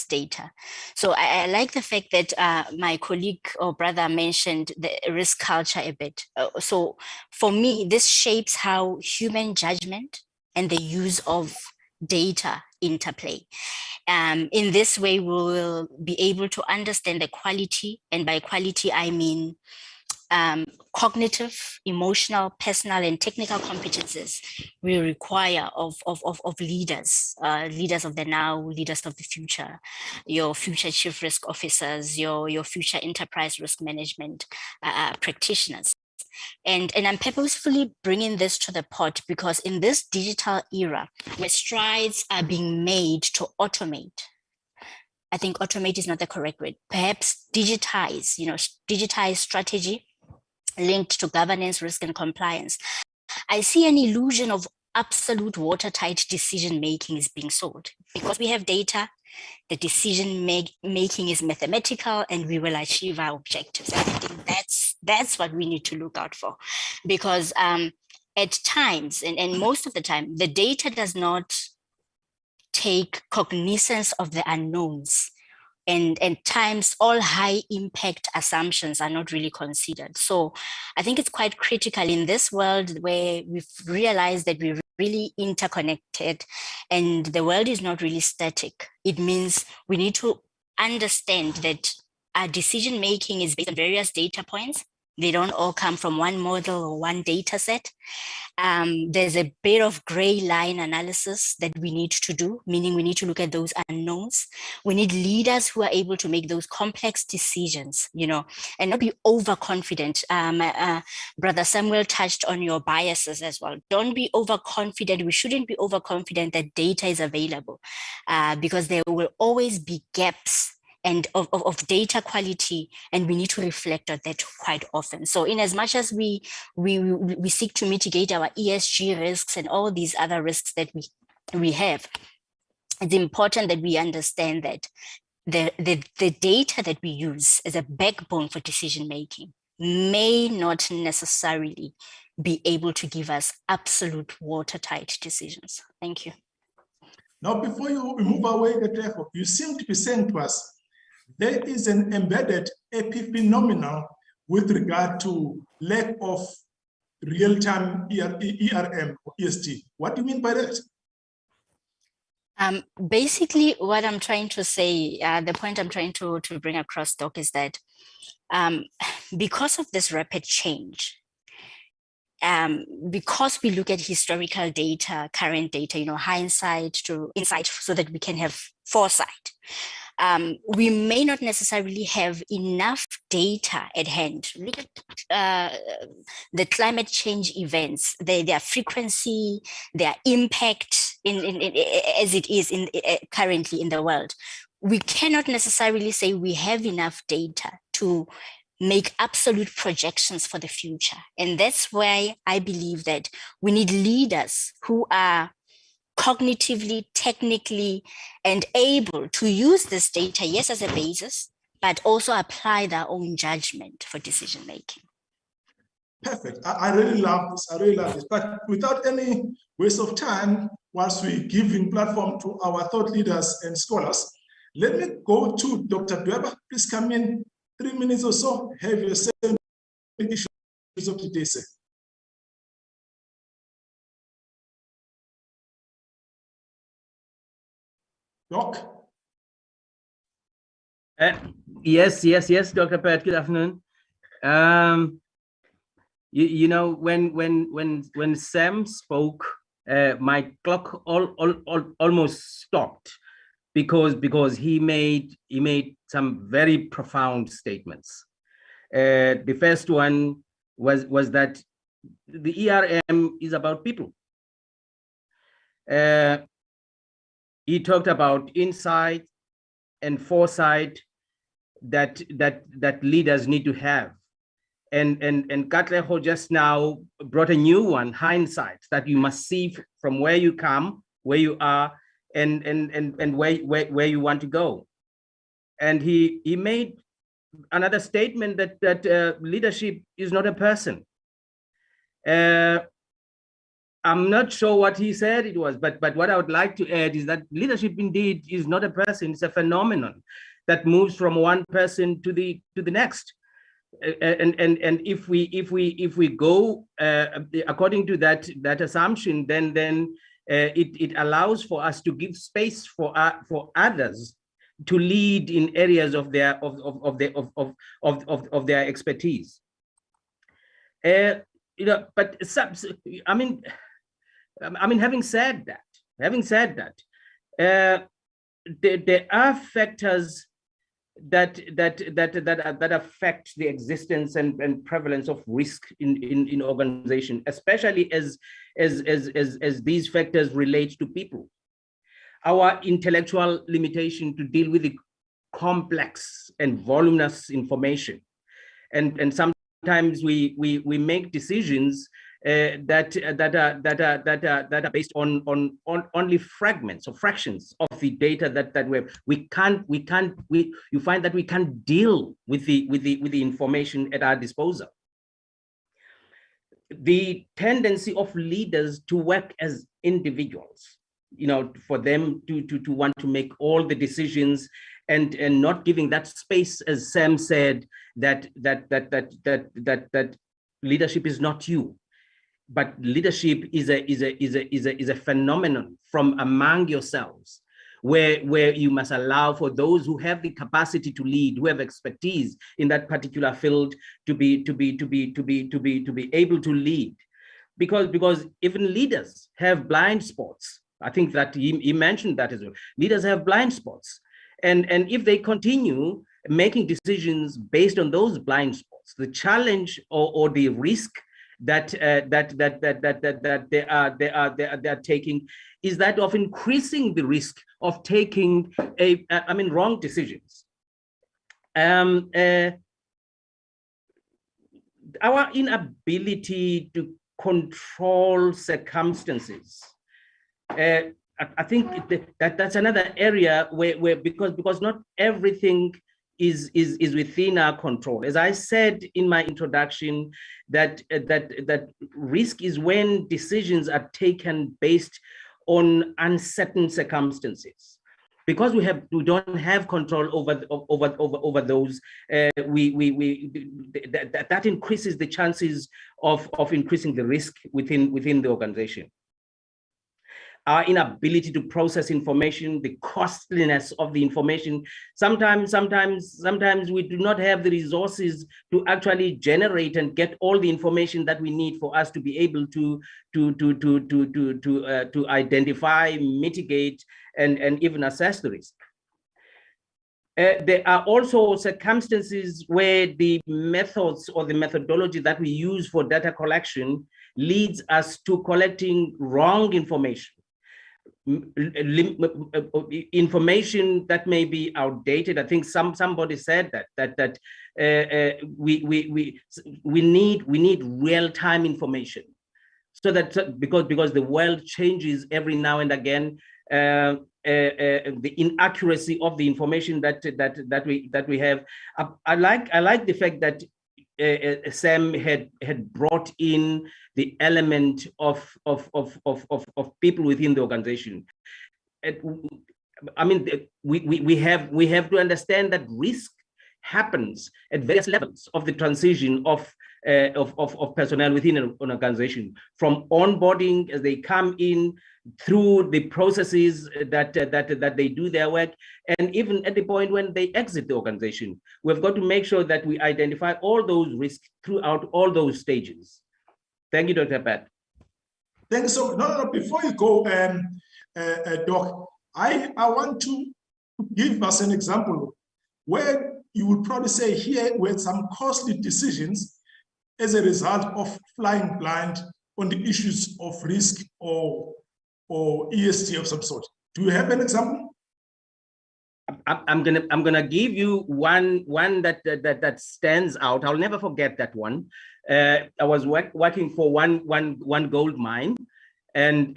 data. So I like the fact that my colleague or brother mentioned the risk culture a bit. So for me, this shapes how human judgment and the use of data interplay. In this way, we will be able to understand the quality, and by quality, I mean cognitive, emotional, personal, and technical competences we require of leaders, leaders of the now, leaders of the future, your future chief risk officers, your future enterprise risk management practitioners. And I'm purposefully bringing this to the pot because in this digital era, where strides are being made to automate, I think automate is not the correct word, perhaps digitize, digitize strategy linked to governance, risk, and compliance, I see an illusion of absolute watertight decision-making is being sold. Because we have data, the decision-making is mathematical and we will achieve our objectives. I think that's what we need to look out for. Because at times, and most of the time, the data does not take cognizance of the unknowns. And at times, all high impact assumptions are not really considered. So I think it's quite critical in this world where we've realized that we're really interconnected and the world is not really static. It means we need to understand that our decision making is based on various data points. They don't all come from one model or one data set. There's a bit of gray line analysis that we need to do, meaning we need to look at those unknowns. We need leaders who are able to make those complex decisions, and not be overconfident. Brother Samuel touched on your biases as well. Don't be overconfident. We shouldn't be overconfident that data is available because there will always be gaps and of data quality, and we need to reflect on that quite often. So in as much as we seek to mitigate our ESG risks and all these other risks that we have, it's important that we understand that the data that we use as a backbone for decision making may not necessarily be able to give us absolute watertight decisions. Thank you. Now, before you move away, you seem to be saying to us, there is an embedded epiphenomenon with regard to lack of real-time ERM or ESG. What do you mean by that? Basically, what I'm trying to say, the point I'm trying to bring across, Doc, is that because of this rapid change, because we look at historical data, current data, hindsight to insight so that we can have foresight, we may not necessarily have enough data at hand. Look at the climate change events, their frequency, their impact as it is currently in the world. We cannot necessarily say we have enough data to make absolute projections for the future. And that's why I believe that we need leaders who are cognitively, technically, and able to use this data, yes, as a basis, but also apply their own judgment for decision making. Perfect. I really love this. I really love this. But without any waste of time, whilst we're giving platform to our thought leaders and scholars, let me go to Dr. Dweba. Please come in 3 minutes or so. Have your second issues of the day, sir. Doc? Yes, Dr. Pat, good afternoon. When Sam spoke, my clock almost stopped because he made some very profound statements. The first one was that the ERM is about people. He talked about insight and foresight that leaders need to have, And Katlego just now brought a new one, hindsight, that you must see from where you come, where you are, and where you want to go. And he made another statement that leadership is not a person. I'm not sure what he said it was, but what I would like to add is that leadership indeed is not a person, it's a phenomenon that moves from one person to the next. And if we go according to that assumption, then it allows for us to give space for others to lead in areas of their expertise. You know, but I mean, having said that, there are factors that affect the existence and prevalence of risk in organization, especially as these factors relate to people. Our intellectual limitation to deal with the complex and voluminous information, and sometimes we make decisions that are based on only fragments or fractions of the data that you find that we can't deal with the information at our disposal. The tendency of leaders to work as individuals, you know, for them to want to make all the decisions and not giving that space, as Sam said, that leadership is not you. But leadership is a phenomenon from among yourselves, where you must allow for those who have the capacity to lead, who have expertise in that particular field, to be able to lead, because even leaders have blind spots. I think that he mentioned that as well. Leaders have blind spots, and if they continue making decisions based on those blind spots, the challenge or the risk that they are taking is that of increasing the risk of taking wrong decisions. Our inability to control circumstances, I think that's another area where because not everything is within our control. As I said in my introduction, that risk is when decisions are taken based on uncertain circumstances. Because we don't have control over those, that increases the chances of increasing the risk within the organization. Our inability to process information, the costliness of the information. Sometimes we do not have the resources to actually generate and get all the information that we need for us to be able to identify, mitigate, and even assess the risk. There are also circumstances where the methods or the methodology that we use for data collection leads us to collecting wrong information. Information that may be outdated. I think somebody said that we need real-time information, so that because the world changes every now and again, the inaccuracy of the information that we have. I like the fact that Sam had brought in the element of people within the organization. I mean, we have to understand that risk happens at various levels of the transition of personnel within an organization, from onboarding as they come in, through the processes that they do their work, and even at the point when they exit the organization. We've got to make sure that we identify all those risks throughout all those stages. Thank you, Dr. Pat. Thank you so much. No, before you go, Doc, I want to give us an example where you would probably say here were some costly decisions as a result of flying blind on the issues of risk or ESG of some sort. Do you have an example? I'm gonna give you one that stands out. I'll never forget that one. I was working for one gold mine, and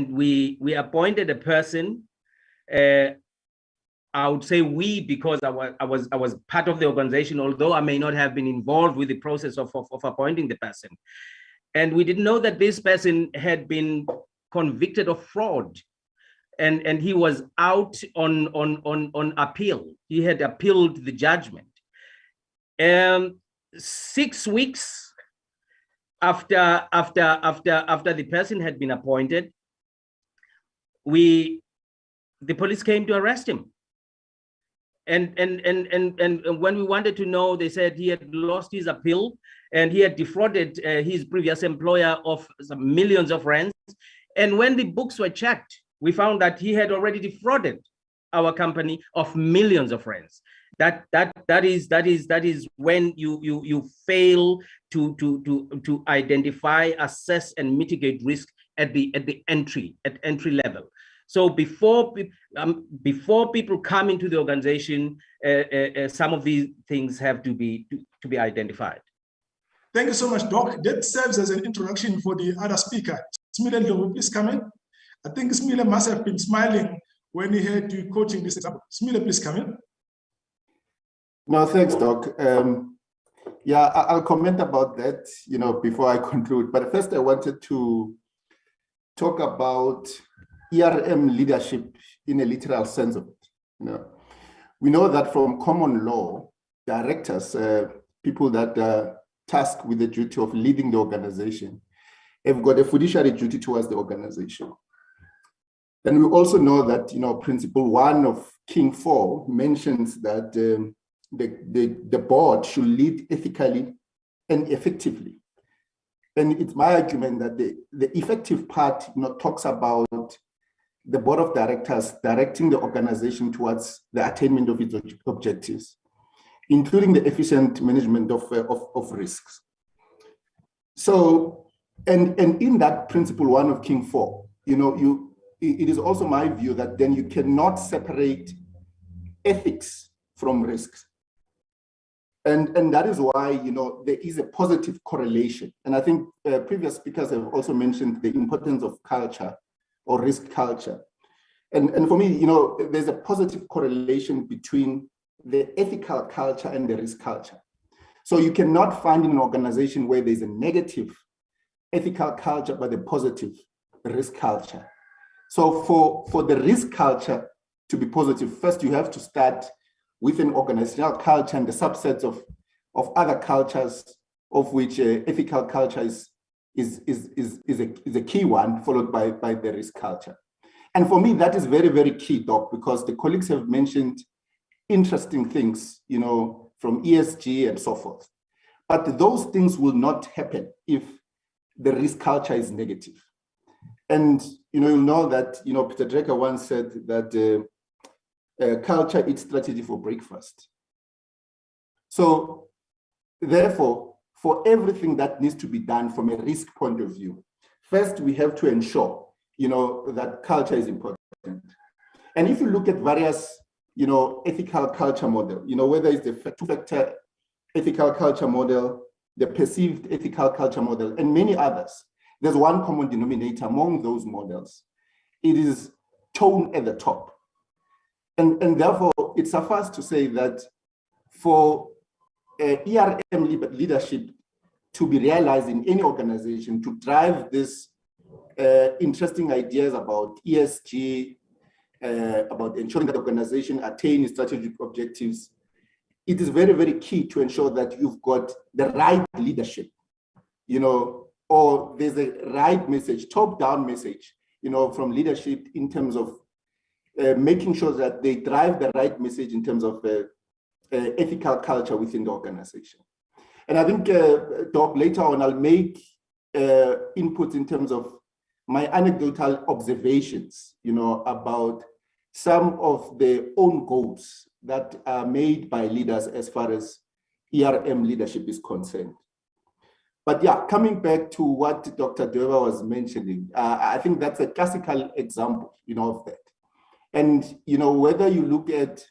we appointed a person. I would say we, because I was part of the organization, although I may not have been involved with the process of appointing the person. And we didn't know that this person had been convicted of fraud, and he was out on appeal. He had appealed the judgment. 6 weeks after the person had been appointed, the police came to arrest him. And when we wanted to know, they said he had lost his appeal and he had defrauded his previous employer of some millions of rands. And when the books were checked, we found that he had already defrauded our company of millions of rands. That is when you fail to identify, assess, and mitigate risk at the entry level. So before people come into the organization, some of these things have to be identified. Thank you so much, Doc. That serves as an introduction for the other speaker. Smile, please come in. I think Smile must have been smiling when he heard you quoting this example. Smile, please come in. No, thanks, Doc. Yeah, I'll comment about that, before I conclude. But first, I wanted to talk about ERM leadership in a literal sense of it. We know that from common law, directors, people that are tasked with the duty of leading the organization, have got a fiduciary duty towards the organization. And we also know that, Principle 1 of King 4 mentions that the board should lead ethically and effectively. And it's my argument that the effective part, talks about the board of directors directing the organization towards the attainment of its objectives, including the efficient management of risks. So, and in that Principle 1 of King 4, it is also my view that then you cannot separate ethics from risks. And that is why, there is a positive correlation. And I think previous speakers have also mentioned the importance of culture or risk culture. And for me, there's a positive correlation between the ethical culture and the risk culture. So you cannot find in an organization where there's a negative ethical culture, but a positive risk culture. So for the risk culture to be positive, first you have to start with an organizational culture and the subsets of other cultures, of which ethical culture is a key one, followed by the risk culture. And for me, that is very, very key, Doc, because the colleagues have mentioned interesting things, from ESG and so forth. But those things will not happen if the risk culture is negative. And, you'll know that, Peter Drucker once said that culture eats strategy for breakfast. So therefore, for everything that needs to be done from a risk point of view, first we have to ensure, that culture is important. And if you look at various, ethical culture model, whether it's the two-factor ethical culture model, the perceived ethical culture model, and many others, there's one common denominator among those models. It is tone at the top. And therefore, it suffices to say that for ERM leadership to be realized in any organization, to drive this interesting ideas about ESG, about ensuring that the organization attains strategic objectives, it is very, very key to ensure that you've got the right leadership, or there's a right message, top-down message, from leadership in terms of making sure that they drive the right message in terms of ethical culture within the organization. And I think, Doc, later on, I'll make input in terms of my anecdotal observations, about some of the own goals that are made by leaders as far as ERM leadership is concerned. But yeah, coming back to what Dr. Dweba was mentioning, I think that's a classical example, of that. And, you know, whether you look at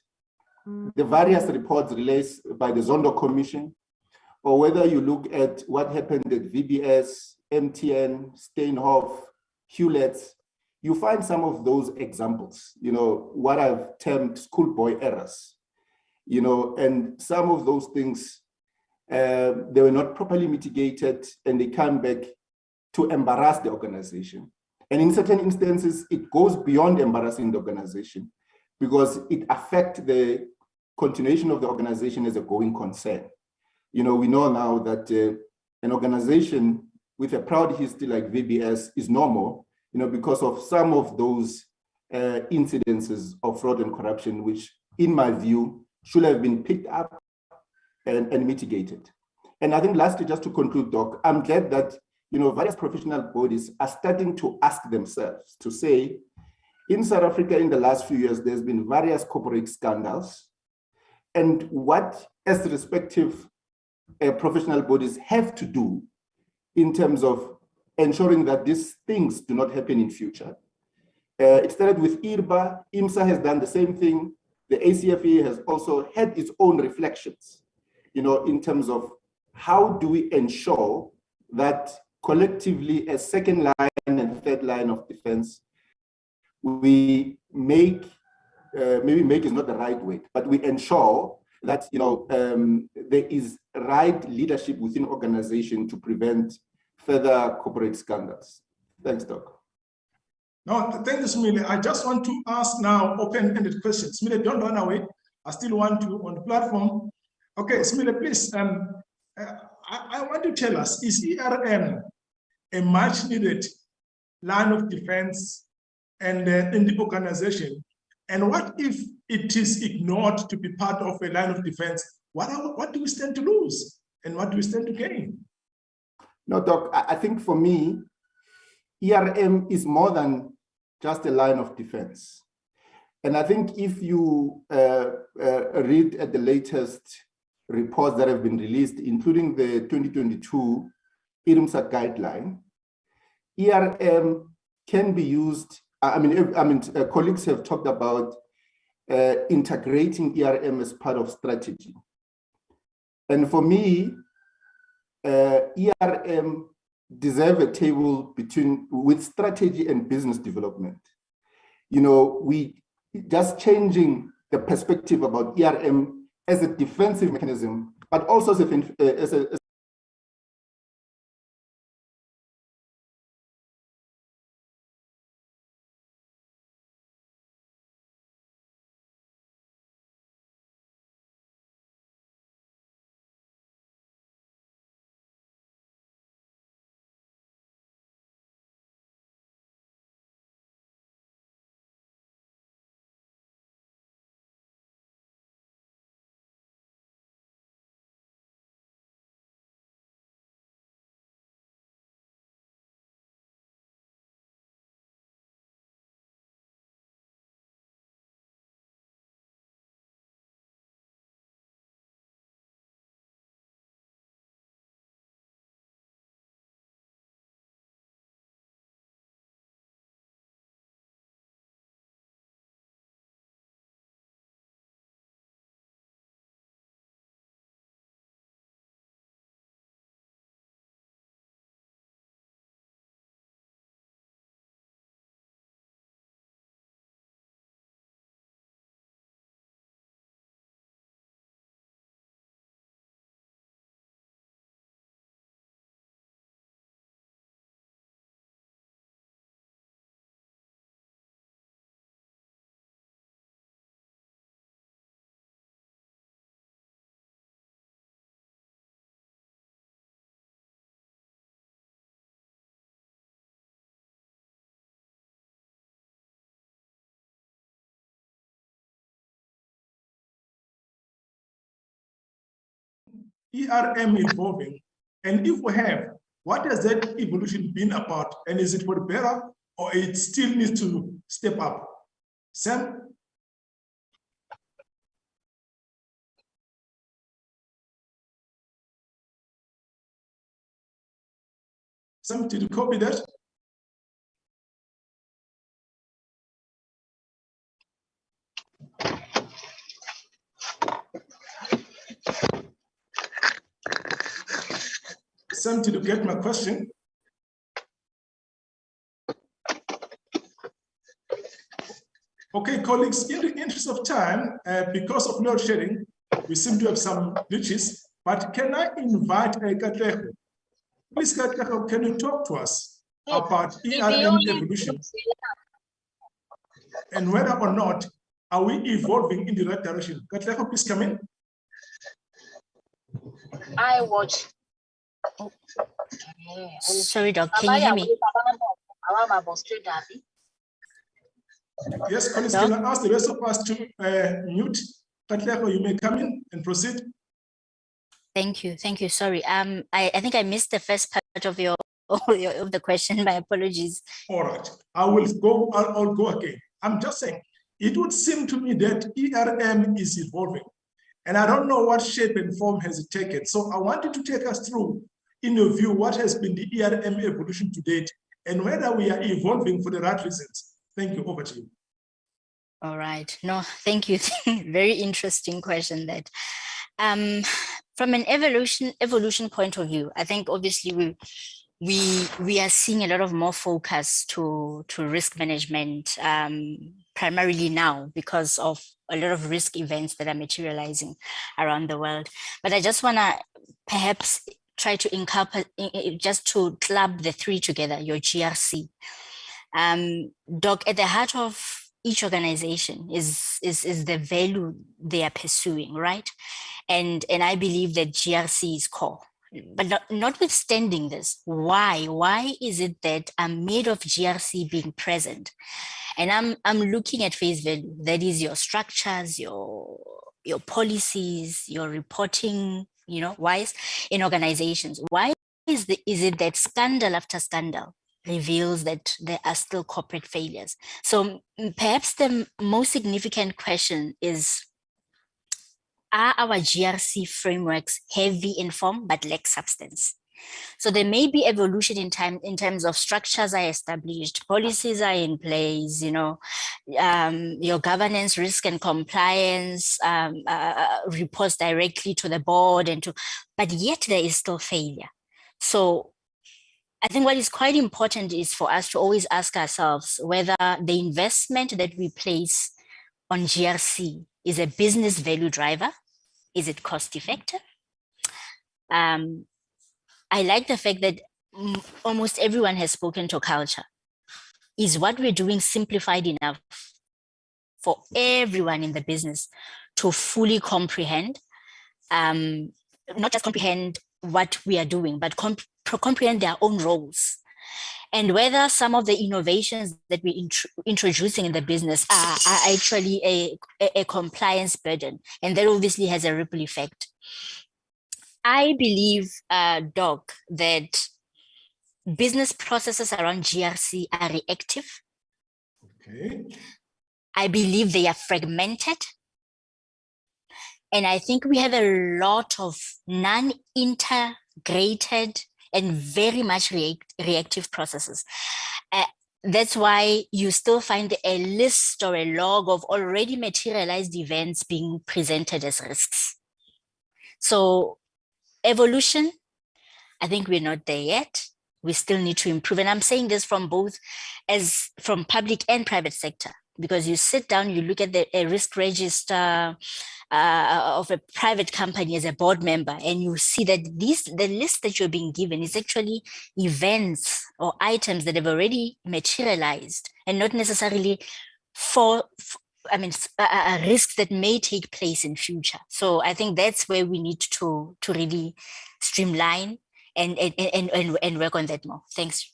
the various reports released by the Zondo Commission, or whether you look at what happened at VBS, MTN, Steinhoff, Hewlett, you find some of those examples, you know, what I've termed schoolboy errors, you know, and some of those things, they were not properly mitigated and they come back to embarrass the organization. And in certain instances, it goes beyond embarrassing the organization because it affects the continuation of the organization as a going concern. You know, we know now that an organization with a proud history like VBS is normal, you know, because of some of those incidences of fraud and corruption, which in my view should have been picked up and mitigated. And I think lastly, just to conclude, Doc, I'm glad that, you know, various professional bodies are starting to ask themselves to say, in South Africa in the last few years, there's been various corporate scandals, and what as respective professional bodies have to do in terms of ensuring that these things do not happen in future. It started with IRBA, IMSA has done the same thing. The ACFA has also had its own reflections, you know, in terms of how do we ensure that collectively as second line and third line of defense, we make, maybe make is not the right word, but we ensure that, you know, there is right leadership within organization to prevent further corporate scandals. Thanks, Doc. No, thank you, Smile. I just want to ask now open-ended questions. Smile, don't run away. I still want to on the platform. Okay, Smile, please. I want to tell us, is ERM a much needed line of defense and in the organization? And what if it is ignored to be part of a line of defense? What do we stand to lose? And what do we stand to gain? No, Doc, I think for me, ERM is more than just a line of defense. And I think if you read at the latest reports that have been released, including the 2022 IRMSA guideline, ERM can be used. Colleagues have talked about integrating ERM as part of strategy. And for me, ERM deserve a table with strategy and business development. You know, we just changing the perspective about ERM as a defensive mechanism, but also as a ERM evolving, and if we have, what has that evolution been about? And is it for the better, or it still needs to step up? Sam? Sam, did you copy that? Something to get my question. Okay, colleagues, in the interest of time, because of load shedding, we seem to have some glitches, but can I invite Katleho? Please, Katleho, can you talk to us about ERM evolution and whether or not are we evolving in the right direction? Katleho, please come in. I watch. Sorry, Doc, can you hear me? Yes, colleagues, can I ask the rest of us to mute? Katleho, you may come in and proceed. Thank you. Sorry. I think I missed the first part of of the question. My apologies. All right, I'll go again. I'm just saying, it would seem to me that ERM is evolving, and I don't know what shape and form has it taken. So I want you to take us through, in your view, what has been the ERM evolution to date, and whether we are evolving for the right reasons. Thank you. Over to you. All right. No, thank you. Very interesting question that. From an evolution point of view, I think obviously we are seeing a lot of more focus to risk management, primarily now because of a lot of risk events that are materializing around the world. But I just want to perhaps try to incorporate, just to club the three together, your GRC. Doc, at the heart of each organization is the value they are pursuing, right? And I believe that GRC is core. But notwithstanding this, why is it that amid of GRC being present, and I'm looking at face value, that is your structures, your policies, your reporting, wise in organizations. Why is it that scandal after scandal reveals that there are still corporate failures? So perhaps the most significant question is, are our GRC frameworks heavy in form but lack substance? So there may be evolution in terms of structures are established, policies are in place, your governance, risk and compliance reports directly to the board but yet there is still failure. So I think what is quite important is for us to always ask ourselves whether the investment that we place on GRC is a business value driver. Is it cost effective? I like the fact that almost everyone has spoken to culture. Is what we're doing simplified enough for everyone in the business to fully comprehend, not just comprehend what we are doing, but comprehend their own roles? And whether some of the innovations that we're introducing in the business are actually a compliance burden. And that obviously has a ripple effect. I believe, Doc, that business processes around GRC are reactive. Okay. I believe they are fragmented. And I think we have a lot of non-integrated and very much reactive processes. That's why you still find a list or a log of already materialized events being presented as risks. So evolution, I think we're not there yet. We still need to improve. And I'm saying this from from public and private sector, because you sit down, you look at a risk register of a private company as a board member, and you see that the list that you're being given is actually events or items that have already materialized and not necessarily risks that may take place in future. So I think that's where we need to really streamline and work on that more. Thanks.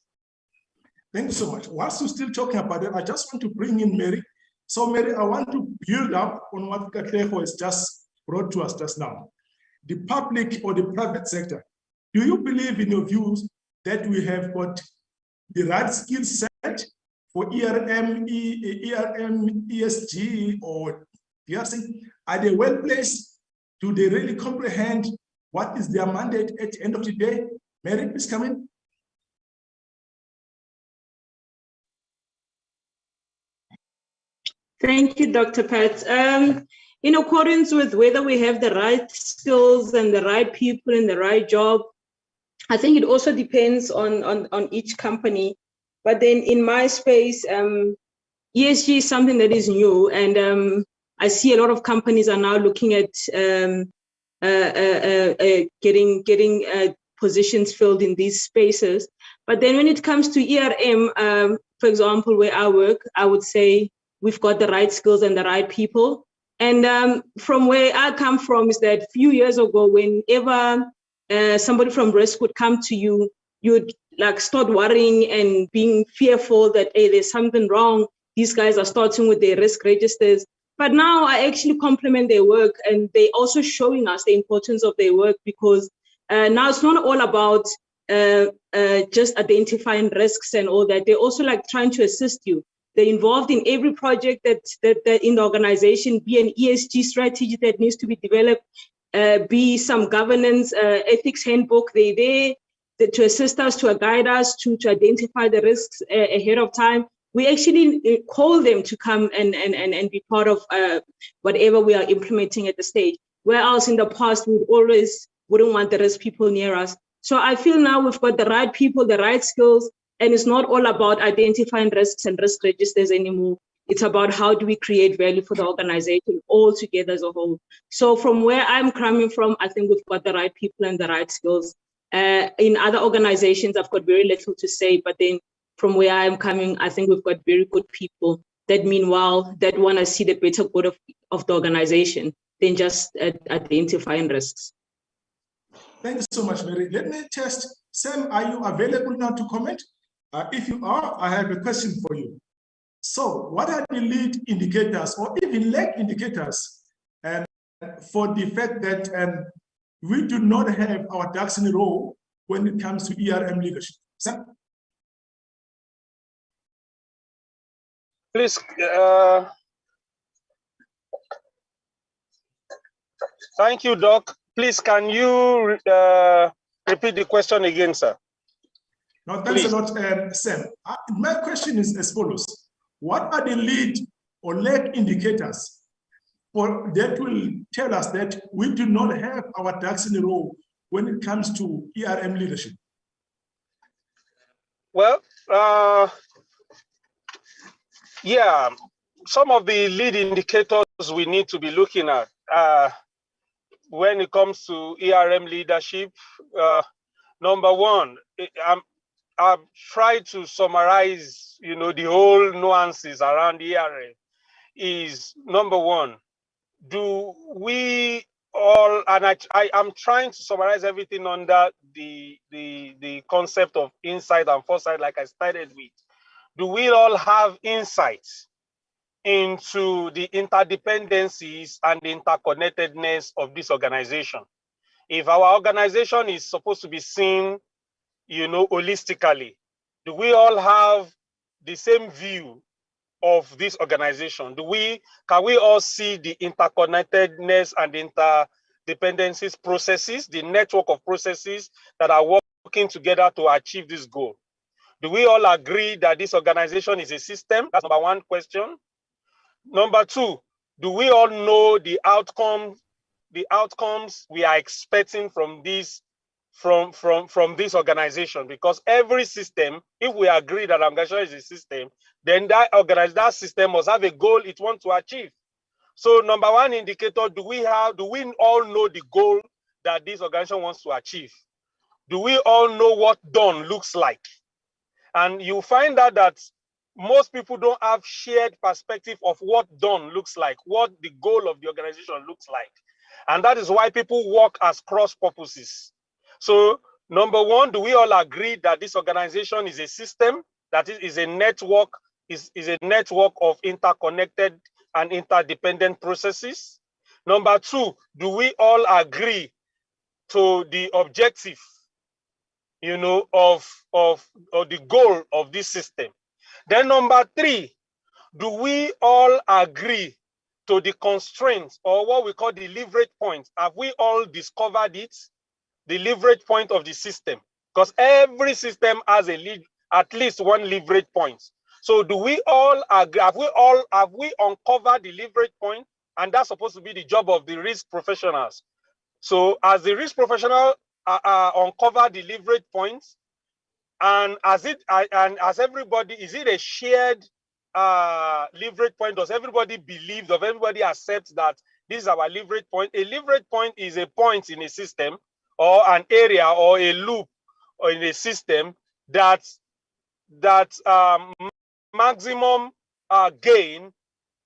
Thank you so much. Whilst you're still talking about it, I just want to bring in Mary. So Mary, I want to build up on what Katleho has just brought to us just now. The public or the private sector, do you believe in your views that we have got the right skill set for ERM, ESG, or DRC? Are they well placed? Do they really comprehend what is their mandate at the end of the day? Mary, please come in. Thank you, Dr. Pat. In accordance with whether we have the right skills and the right people in the right job, I think it also depends on each company. But then in my space, ESG is something that is new, and I see a lot of companies are now looking at getting positions filled in these spaces. But then when it comes to ERM, for example, where I work, I would say we've got the right skills and the right people. And from where I come from is that a few years ago, whenever somebody from risk would come to you, you'd like start worrying and being fearful that, hey, there's something wrong. These guys are starting with their risk registers. But now I actually compliment their work, and they also showing us the importance of their work, because now it's not all about just identifying risks and all that. They're also like trying to assist you. They're involved in every project that in the organization, be an ESG strategy that needs to be developed, be some governance ethics handbook. They're there to assist us, to guide us, to identify the risks ahead of time. We actually call them to come and be part of whatever we are implementing at the stage. Whereas in the past, we wouldn't want the risk people near us. So I feel now we've got the right people, the right skills, and it's not all about identifying risks and risk registers anymore. It's about how do we create value for the organization all together as a whole. So from where I'm coming from, I think we've got the right people and the right skills. In other organizations, I've got very little to say, but then from where I'm coming, I think we've got very good people that meanwhile, that want to see the better good of the organization than just identifying risks. Thank you so much, Mary. Let me test. Sam, are you available now to comment? If you are, I have a question for you. So what are the lead indicators or even lag indicators for the fact that we do not have our ducks in a row when it comes to ERM leadership? Sam? Please, thank you, Doc. Please, can you repeat the question again, sir? No, thanks a lot, Sam. My question is as follows. What are the lead or lag indicators that will tell us that we do not have our ducks in a row when it comes to ERM leadership? Well, yeah, some of the lead indicators we need to be looking at when it comes to ERM leadership. Number one, I've tried to summarize, the whole nuances around ERM. Is number one, do we all, and I'm trying to summarize everything under the concept of insight and foresight, like I started with. Do we all have insights into the interdependencies and the interconnectedness of this organization? If our organization is supposed to be seen, holistically, do we all have the same view of this organization? Can we all see the interconnectedness and interdependencies processes, the network of processes that are working together to achieve this goal? Do we all agree that this organization is a system? That's number one question. Number two, do we all know the outcomes we are expecting from this this organization? Because every system, if we agree that organization is a system, then that system must have a goal it wants to achieve. So number one indicator, do we all know the goal that this organization wants to achieve? Do we all know what done looks like? And you find out that most people don't have shared perspective of what done looks like, what the goal of the organization looks like. And that is why people work as cross purposes. So number one, do we all agree that this organization is a system, that is a network, is a network of interconnected and interdependent processes? Number two, do we all agree to the objective, of the goal of this system? Then number three, do we all agree to the constraints, or what we call the leverage point? Have we all discovered it? The leverage point of the system, because every system has at least one leverage point. So do we all agree? Have we uncovered the leverage point? And that's supposed to be the job of the risk professionals. So as the risk professional, uncover the leverage points? And as everybody, is it a shared leverage point? Does everybody believe, does everybody accept that this is our leverage point? A leverage point is a point in a system or an area or a loop or in a system that maximum gain,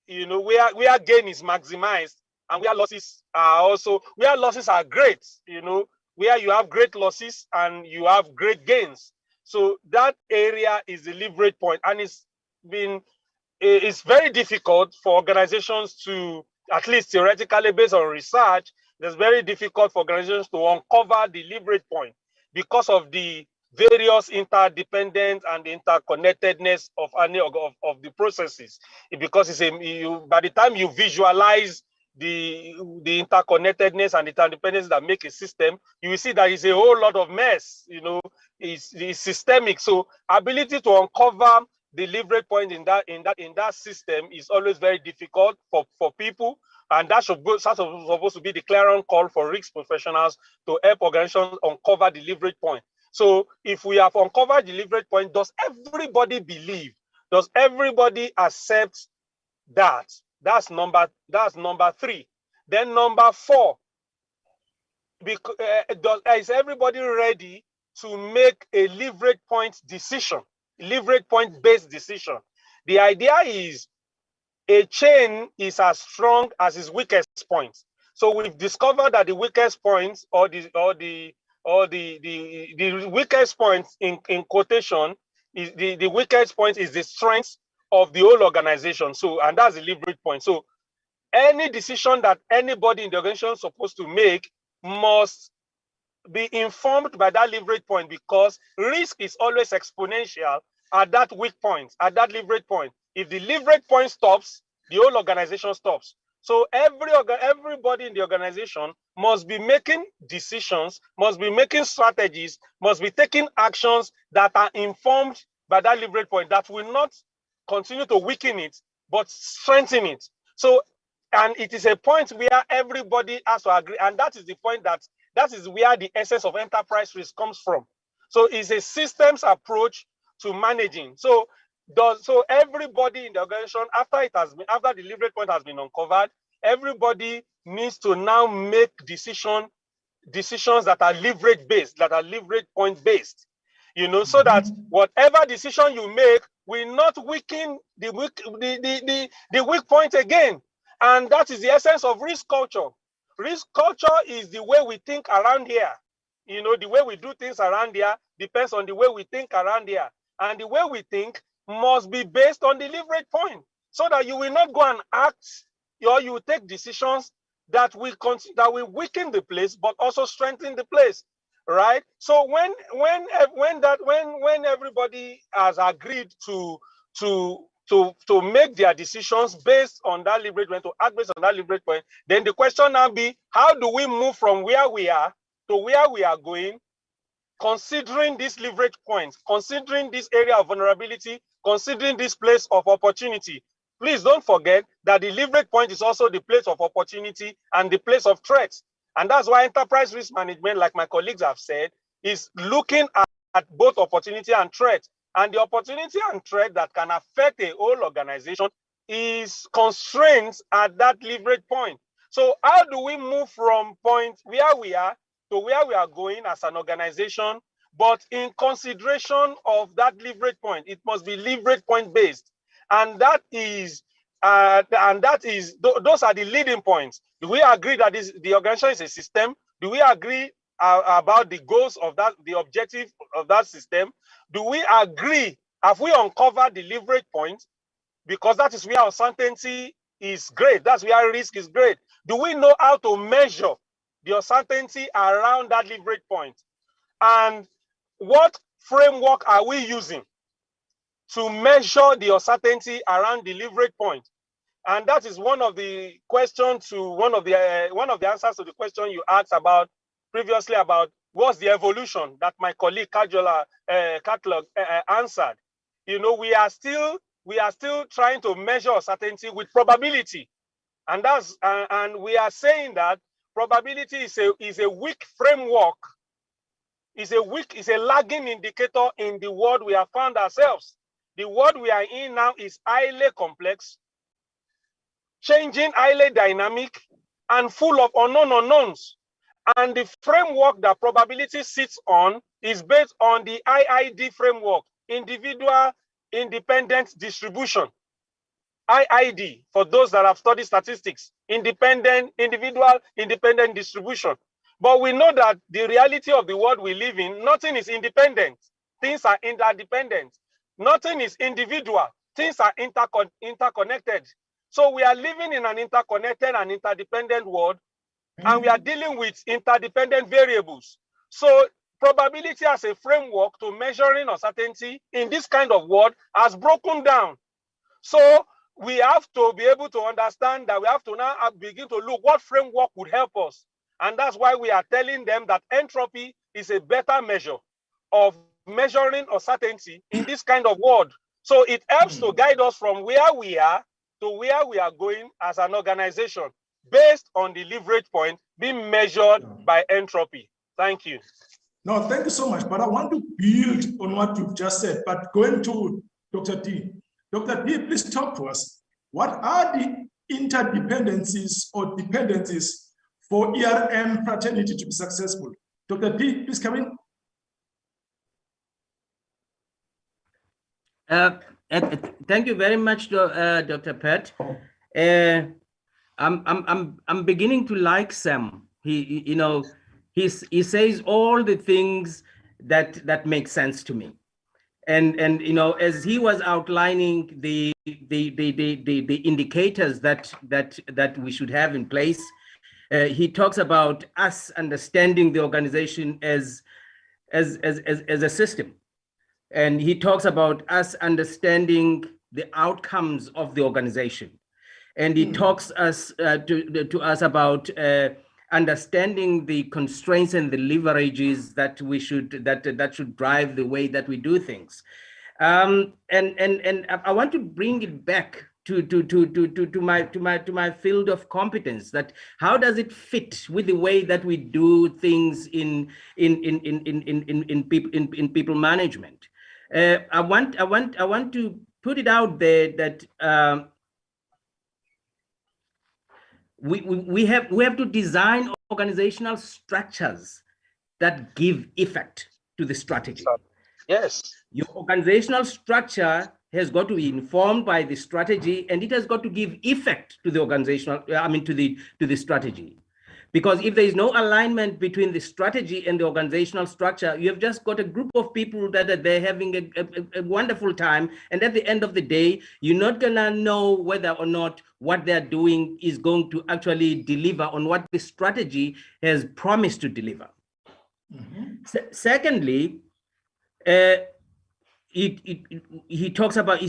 you know, where gain is maximized and where losses are also, where losses are great, you know, where you have great losses and you have great gains. So that area is the leverage point, and it's very difficult for organizations to, at least theoretically based on research, it's very difficult for organizations to uncover the leverage point because of the various interdependence and interconnectedness of any of the processes. Because it's by the time you visualize the interconnectedness and interdependence that make a system, you will see that it's a whole lot of mess. You know, it's systemic. So ability to uncover the leverage point in that system is always very difficult for people, and that supposed to be the clarion call for risk professionals to help organizations uncover the leverage point. So if we have uncovered the leverage point, does everybody believe? Does everybody accept that? That's number 3. Then number 4, because, is everybody ready to make a leverage point decision, leverage point based decision? The idea is a chain is as strong as its weakest point. So we've discovered that the weakest points or the weakest point in quotation is the weakest point is the strength of the whole organization. So, and that's the leverage point. So any decision that anybody in the organization is supposed to make must be informed by that leverage point, because risk is always exponential at that weak point, at that leverage point. If the leverage point stops, the whole organization stops. So everybody in the organization must be making decisions, must be making strategies, must be taking actions that are informed by that leverage point, that will not continue to weaken it, but strengthen it. So, and it is a point where everybody has to agree, and that is the point that is where the essence of enterprise risk comes from. So it's a systems approach to managing. So everybody in the organization, after the leverage point has been uncovered, everybody needs to now make decisions that are leverage based, that are leverage point based, you know, so that whatever decision you make will not weaken the weak point again. And that is the essence of risk culture. Risk culture is the way we think around here. You know, the way we do things around here depends on the way we think around here. And the way we think must be based on the leverage point, so that you will not go and act, or you will take decisions that will weaken the place, but also strengthen the place, right? So when everybody has agreed to make their decisions based on that leverage point, to act based on that leverage point, then the question now be, how do we move from where we are to where we are going, considering this leverage point, considering this area of vulnerability, considering this place of opportunity? Please don't forget that the leverage point is also the place of opportunity and the place of threat. And that's why enterprise risk management, like my colleagues have said, is looking at both opportunity and threat. And the opportunity and threat that can affect a whole organization is constrained at that leverage point. So how do we move from point where we are to where we are going as an organization, but in consideration of that leverage point? It must be leverage point based. And those are the leading points. Do we agree that the organization is a system? Do we agree about the goals of that, the objective of that system? Do we agree? Have we uncovered the leverage point? Because that is where uncertainty is great. That's where risk is great. Do we know how to measure the uncertainty around that leverage point? And what framework are we using to measure the uncertainty around the leverage point? And that is one of the questions to one of the answers to the question you asked about previously, about what's the evolution that my colleague Catalog answered. You know, we are still trying to measure uncertainty with probability, and we are saying that probability is a weak framework is a lagging indicator in the world we have found ourselves. The world we are in now is highly complex, changing, highly dynamic, and full of unknown unknowns. And the framework that probability sits on is based on the IID framework, individual independent distribution. IID, for those that have studied statistics, individual independent distribution. But we know that the reality of the world we live in, nothing is independent. Things are interdependent. Nothing is individual. Things are interconnected. So we are living in an interconnected and interdependent world, and we are dealing with interdependent variables. So probability as a framework to measuring uncertainty in this kind of world has broken down. So we have to be able to understand that we have to now begin to look what framework would help us. And that's why we are telling them that entropy is a better measure of measuring uncertainty in this kind of world. So it helps to guide us from where we are to where we are going as an organization based on the leverage point being measured by entropy. Thank you. No, thank you so much. But I want to build on what you've just said, but going to Dr. D. Dr. D, please talk to us. What are the interdependencies or dependencies for ERM fraternity to be successful? Dr. D, please come in. Thank you very much, Dr. Pat. I'm beginning to like Sam. He says all the things that make sense to me, and as he was outlining the indicators that we should have in place, he talks about us understanding the organization as a system. And he talks about us understanding the outcomes of the organization. And he talks to us about understanding the constraints and the leverages that should drive the way that we do things. And I want to bring it back to my field of competence. That how does it fit with the way that we do things in people management? I want to put it out there that we have to design organizational structures that give effect to the strategy. Yes. Your organizational structure has got to be informed by the strategy, and it has got to give effect to the organizational, to the strategy. Because if there is no alignment between the strategy and the organizational structure, you have just got a group of people that are there having a wonderful time. And at the end of the day, you're not gonna know whether or not what they're doing is going to actually deliver on what the strategy has promised to deliver. Secondly, he talks about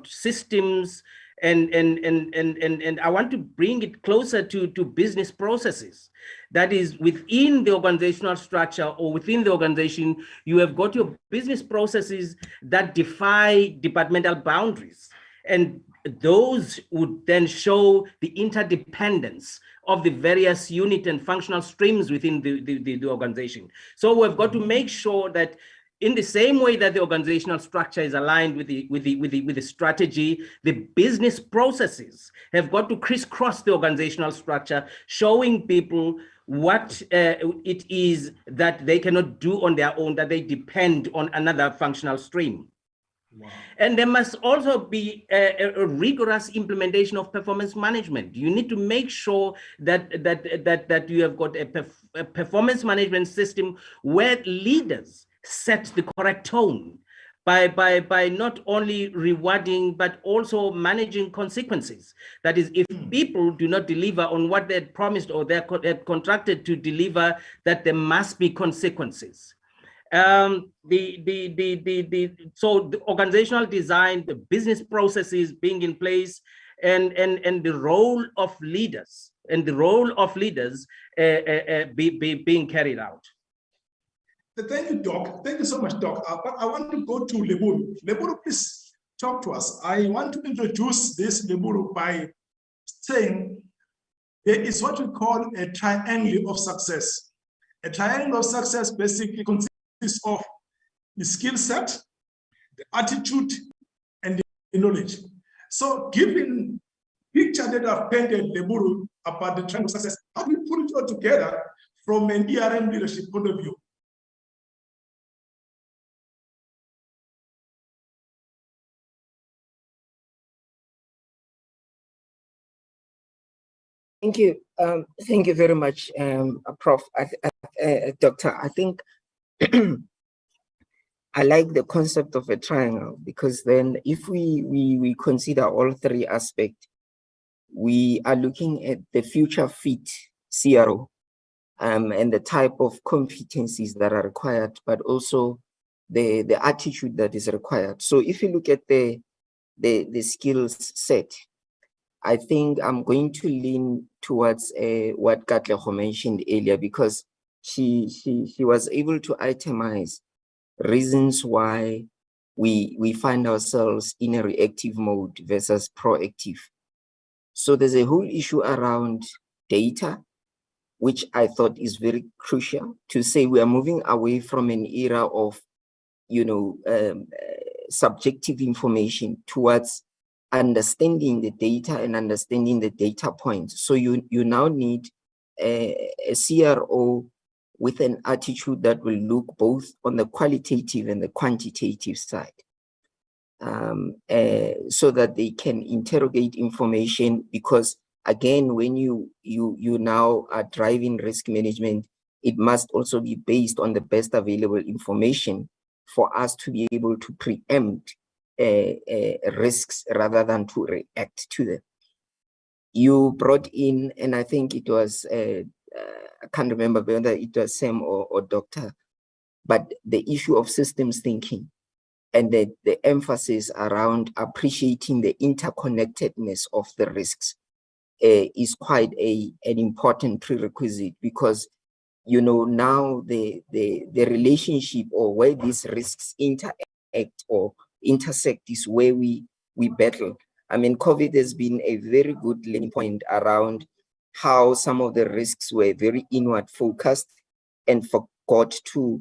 systems. And I want to bring it closer to business processes. That is, within the organizational structure or within the organization, you have got your business processes that defy departmental boundaries. And those would then show the interdependence of the various unit and functional streams within the organization. So we've got to make sure that in the same way that the organizational structure is aligned with the strategy, the business processes have got to crisscross the organizational structure, showing people what it is that they cannot do on their own, that they depend on another functional stream. Wow. And there must also be a rigorous implementation of performance management. You need to make sure that you have got a performance management system where leaders set the correct tone by not only rewarding but also managing consequences. That is, if people do not deliver on what they had promised or they had contracted to deliver, that there must be consequences. So the organizational design, the business processes being in place, and the role of leaders being carried out. Thank you, Doc. Thank you so much, Doc. But I want to go to Leburu. Leburu, please talk to us. I want to introduce this Leburu by saying there is what we call a triangle of success. A triangle of success basically consists of the skill set, the attitude, and the knowledge. So given the picture that I've painted, Leburu, about the triangle of success, how do we put it all together from an ERM leadership point of view? Thank you. Thank you very much, Prof. Doctor. I think I like the concept of a triangle, because then if we consider all three aspects, we are looking at the future fit CRO and the type of competencies that are required, but also the attitude that is required. So if you look at the skills set, I think I'm going to lean towards what Katlego mentioned earlier, because she was able to itemize reasons why we find ourselves in a reactive mode versus proactive. So there's a whole issue around data, which I thought is very crucial to say we are moving away from an era of, subjective information towards understanding the data and understanding the data points. So you now need a CRO with an attitude that will look both on the qualitative and the quantitative side, so that they can interrogate information. Because again, when you now are driving risk management, it must also be based on the best available information for us to be able to preempt risks rather than to react to them. You brought in, and I think it was, I can't remember whether it was Sam or Doctor, but the issue of systems thinking and the emphasis around appreciating the interconnectedness of the risks is quite an important prerequisite, because now the relationship or where these risks interact or intersect is where we battle. I mean, COVID has been a very good learning point around how some of the risks were very inward focused and forgot to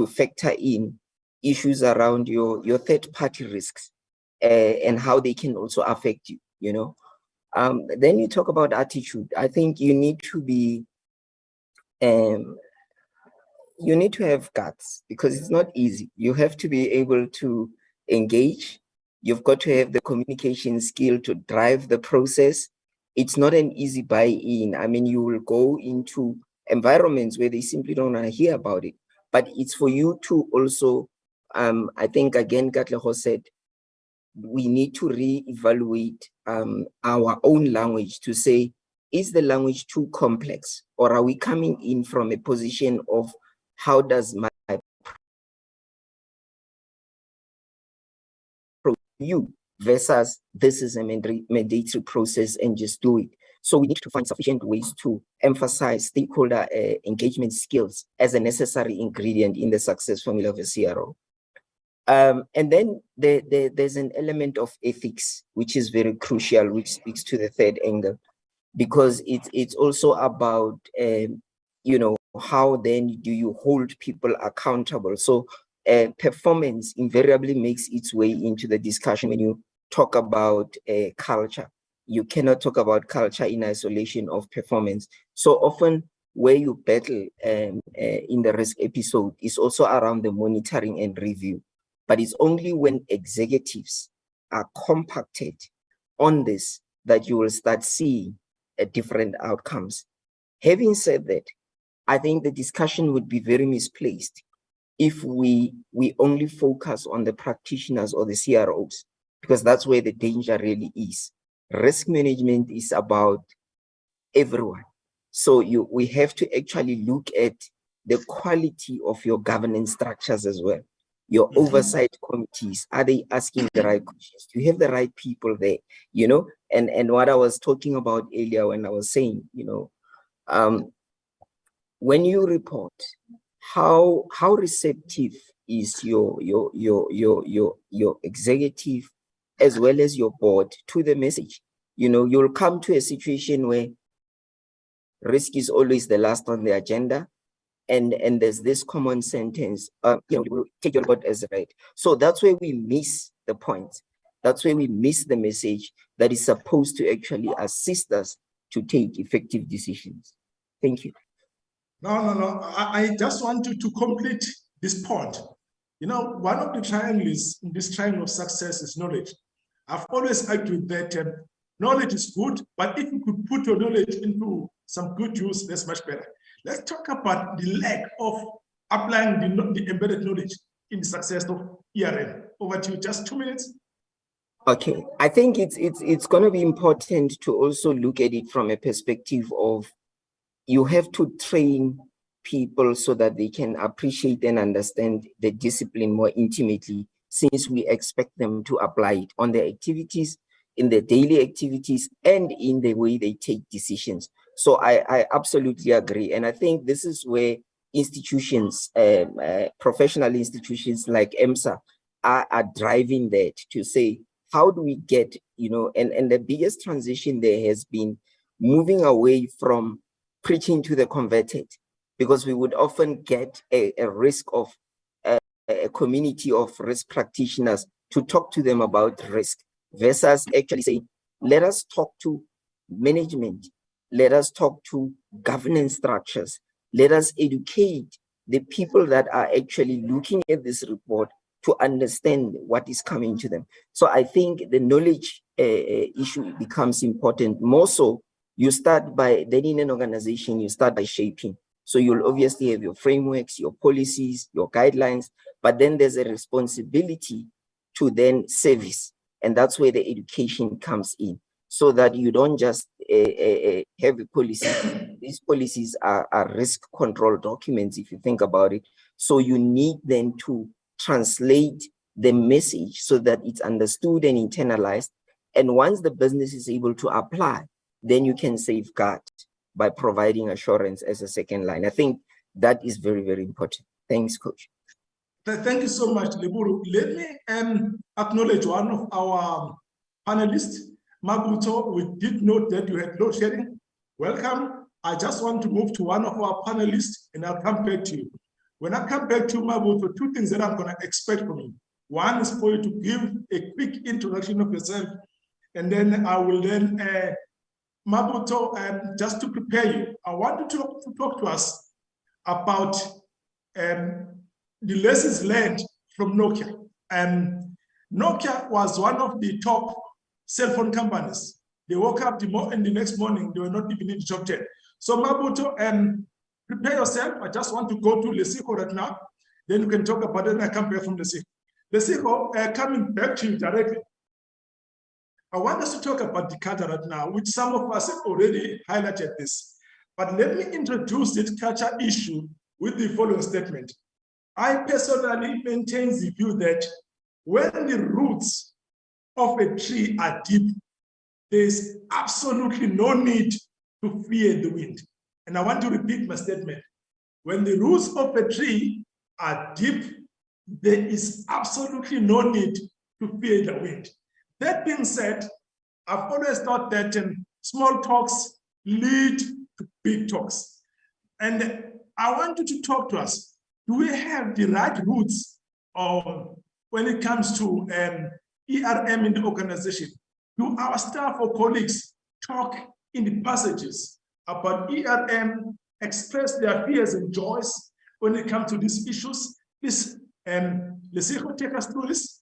factor in issues around your third-party risks and how they can also affect you, Then you talk about attitude. I think you need to be, you need to have guts, because it's not easy. You have to be able to engage. You've got to have the communication skill to drive the process. It's not an easy buy-in. I mean, you will go into environments where they simply don't want to hear about it. But it's for you to also, I think, again, Katlego said, we need to re-evaluate our own language to say, is the language too complex, or are we coming in from a position of how does my you versus this is a mandatory process and just do it. So we need to find sufficient ways to emphasize stakeholder engagement skills as a necessary ingredient in the success formula of a CRO. And then there's an element of ethics, which is very crucial, which speaks to the third angle, because it's also about, how then do you hold people accountable? So performance invariably makes its way into the discussion when you talk about culture. You cannot talk about culture in isolation of performance. So often where you battle in the risk episode is also around the monitoring and review. But it's only when executives are compacted on this that you will start seeing different outcomes. Having said that, I think the discussion would be very misplaced if we only focus on the practitioners or the CROs, because that's where the danger really is. Risk management is about everyone. So we have to actually look at the quality of your governance structures as well. Your oversight committees, are they asking the right questions? Do you have the right people there? And what I was talking about earlier when I was saying, when you report, how receptive is your executive as well as your board to the message? You'll come to a situation where risk is always the last on the agenda. And there's this common sentence, we'll take your word as right. So that's where we miss the point. That's where we miss the message that is supposed to actually assist us to take effective decisions. Thank you. No. I just want to complete this point. One of the triangles in this triangle of success is knowledge. I've always argued that knowledge is good, but if you could put your knowledge into some good use, that's much better. Let's talk about the lack of applying the embedded knowledge in the success of ERM. Over to you, just 2 minutes. Okay, I think it's going to be important to also look at it from a perspective of you have to train people so that they can appreciate and understand the discipline more intimately, since we expect them to apply it on their activities, in their daily activities, and in the way they take decisions. So I absolutely agree. And I think this is where institutions, professional institutions like EMSA are driving that to say, how do we get, and the biggest transition there has been moving away from preaching to the converted, because we would often get a risk of a community of risk practitioners to talk to them about risk versus actually saying, let us talk to management, let us talk to governance structures, let us educate the people that are actually looking at this report to understand what is coming to them. So I think the knowledge issue becomes important. More so, you start by, then in an organization, you start by shaping. So you'll obviously have your frameworks, your policies, your guidelines, but then there's a responsibility to then service. And that's where the education comes in, so that you don't just have a policy. These policies are risk control documents, if you think about it. So you need then to translate the message so that it's understood and internalized. And once the business is able to apply, then you can safeguard by providing assurance as a second line. I think that is very, very important. Thanks, Coach. Thank you so much, Leburu. Let me acknowledge one of our panelists, Mabuto. We did note that you had load sharing. Welcome. I just want to move to one of our panelists, and I'll come back to you. When I come back to Mabuto, two things that I'm going to expect from you. One is for you to give a quick introduction of yourself, and then I will then, Mabuto, just to prepare you, I want you to talk to us about the lessons learned from Nokia. Nokia was one of the top cell phone companies. They woke up and the next morning, they were not even in the top 10. So Mabuto, prepare yourself. I just want to go to Lesiko right now. Then you can talk about it and I come back from Lesiko. Lesiko, coming back to you directly. I want us to talk about the culture right now, which some of us have already highlighted this. But let me introduce this culture issue with the following statement. I personally maintain the view that when the roots of a tree are deep, there is absolutely no need to fear the wind. And I want to repeat my statement. When the roots of a tree are deep, there is absolutely no need to fear the wind. That being said, I've always thought that small talks lead to big talks. And I want you to talk to us. Do we have the right roots when it comes to ERM in the organization? Do our staff or colleagues talk in the passages about ERM, express their fears and joys when it comes to these issues? Please, Lesiko, take us through this.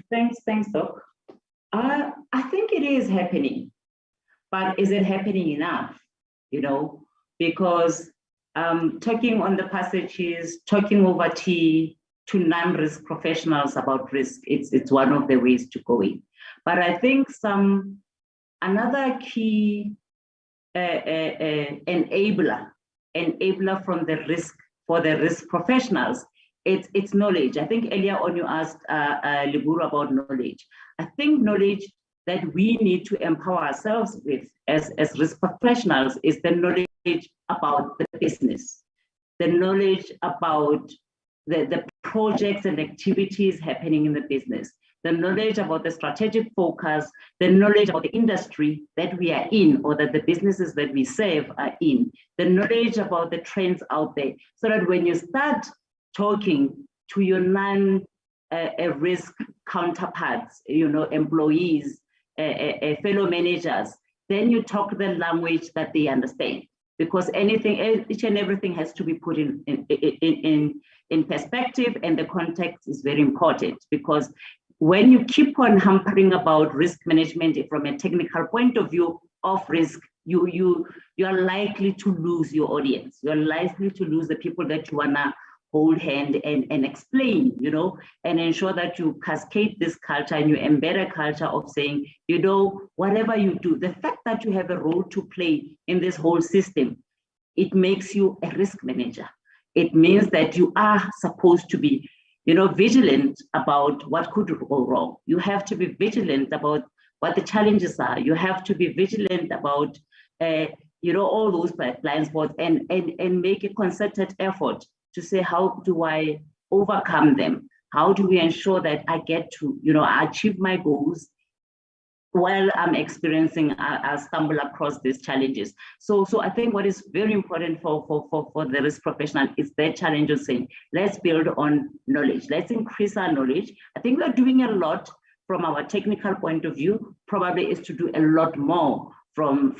Thanks, Doc. I think it is happening, but is it happening enough? Because talking on the passages, talking over tea to non-risk professionals about risk, it's one of the ways to go in. But I think another key enabler from for the risk professionals, it's knowledge. I think earlier on you asked Leburu about knowledge. I think knowledge that we need to empower ourselves with as risk professionals is the knowledge about the business, the knowledge about the projects and activities happening in the business, the knowledge about the strategic focus, the knowledge about the industry that we are in, or that the businesses that we serve are in, the knowledge about the trends out there, so that when you start talking to your non-risk counterparts, employees, fellow managers, then you talk the language that they understand. Because each and everything has to be put in perspective, and the context is very important. Because when you keep on hampering about risk management from a technical point of view of risk, you are likely to lose your audience. You're likely to lose the people that you wanna hold hand and explain, and ensure that you cascade this culture and you embed a culture of saying, whatever you do, the fact that you have a role to play in this whole system, it makes you a risk manager. It means that you are supposed to be, vigilant about what could go wrong. You have to be vigilant about what the challenges are. You have to be vigilant about, all those blind spots, and make a concerted effort to say, how do I overcome them? How do we ensure that I get to, achieve my goals while I'm experiencing, I stumble across these challenges. So I think what is very important for the risk professional is their challenge of saying, let's build on knowledge. Let's increase our knowledge. I think we're doing a lot from our technical point of view, probably is to do a lot more from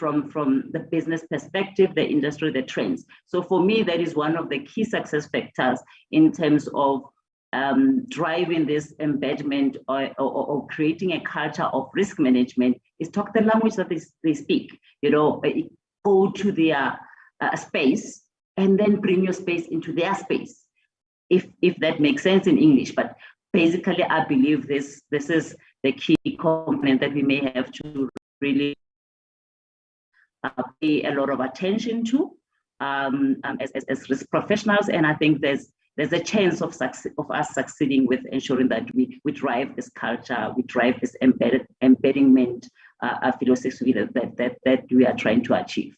the business perspective, the industry, the trends. So for me, that is one of the key success factors in terms of driving this embedment or creating a culture of risk management, is talk the language that they speak. Go to their space and then bring your space into their space, if that makes sense in English. But basically, I believe this is the key component that we may have to really pay a lot of attention to as risk professionals. And I think there's a chance of us succeeding with ensuring that we drive this culture, we drive this embedment philosophy that we are trying to achieve.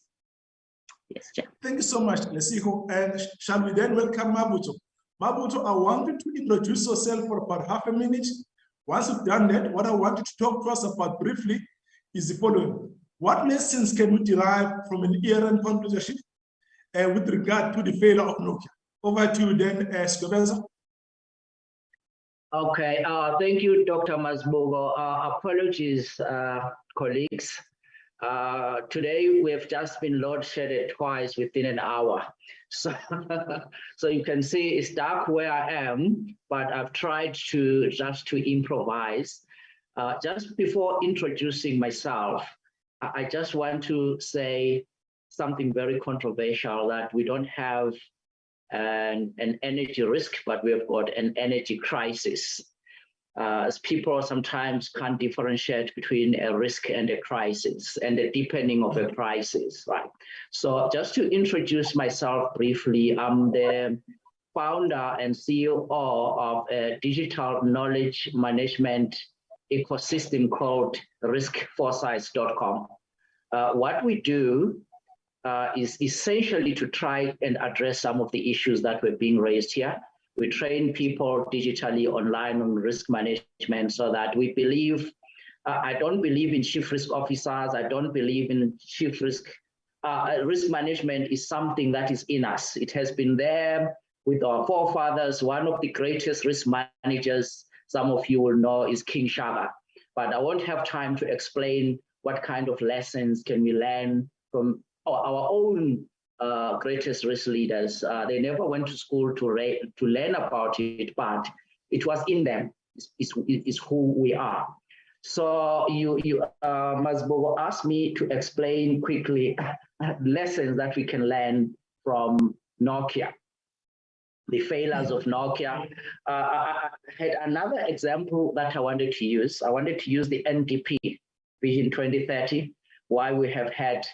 Yes, Chair. Thank you so much, Lesiko. And shall we then welcome Mabuto? Mabuto, I want you to introduce yourself for about half a minute. Once you've done that, what I want you to talk to us about briefly is the following. What lessons can we derive from an errant fund leadership with regard to the failure of Nokia? Over to you then, Skobeza. Okay, thank you, Dr. Mazibuko. Apologies, colleagues. Today we have just been load shedded twice within an hour. So, so you can see it's dark where I am, but I've tried to improvise. Just before introducing myself, I just want to say something very controversial, that we don't have an energy risk, but we have got an energy crisis. As people sometimes can't differentiate between a risk and a crisis, and the deepening of a crisis, right? So just to introduce myself briefly, I'm the founder and CEO of a digital knowledge management ecosystem called riskforesights.com. What we do is essentially to try and address some of the issues that were being raised here. We train people digitally online on risk management, so that we believe, I don't believe in chief risk officers, I don't believe in chief risk management is something that is in us. It has been there with our forefathers. One of the greatest risk managers, some of you will know, is King Shaka. But I won't have time to explain what kind of lessons can we learn from our own greatest risk leaders. They never went to school to learn about it, but it was in them. It's who we are. So you Mazibuko asked me to explain quickly lessons that we can learn from Nokia, the failures of Nokia. I had another example that I wanted to use. I wanted to use the NDP Vision 2030, why we have had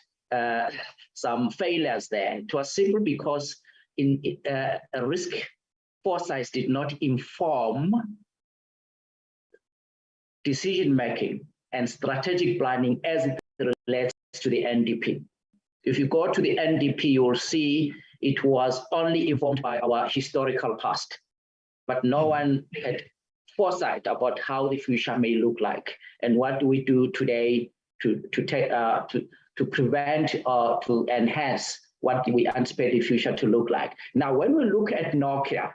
some failures there. It was simply because a risk foresight did not inform decision-making and strategic planning as it relates to the NDP. If you go to the NDP, you will see it was only informed by our historical past, but no one had foresight about how the future may look like, and what do we do today to prevent or to enhance what we anticipate the future to look like. Now, when we look at Nokia,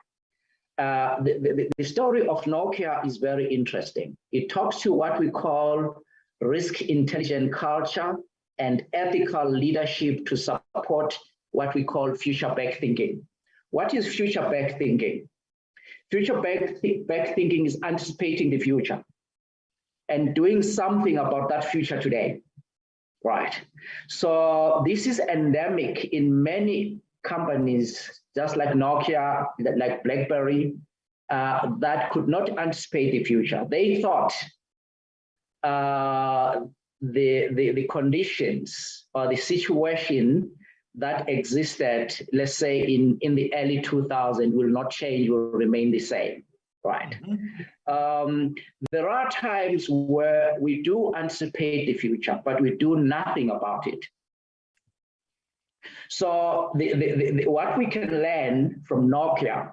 the story of Nokia is very interesting. It talks to what we call risk intelligent culture and ethical leadership to support what we call future-back thinking. What is future-back thinking? Future-back thinking is anticipating the future and doing something about that future today, right? So this is endemic in many companies, just like Nokia, like BlackBerry, that could not anticipate the future. They thought the conditions or the situation that existed, let's say in the early 2000s, will not change, will remain the same, right? There are times where we do anticipate the future, but we do nothing about it. So what we can learn from Nokia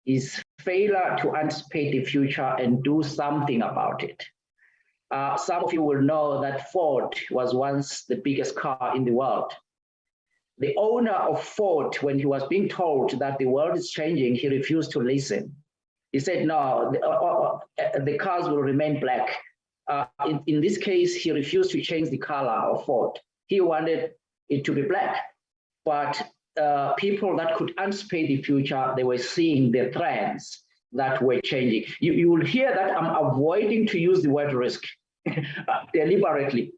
is failure to anticipate the future and do something about it. Some of you will know that Ford was once the biggest car in the world. The owner of Ford, when he was being told that the world is changing, he refused to listen. He said, no, the cars will remain black. In this case, he refused to change the color of Ford. He wanted it to be black. But people that could anticipate the future, they were seeing the trends that were changing. You will hear that I'm avoiding to use the word risk deliberately.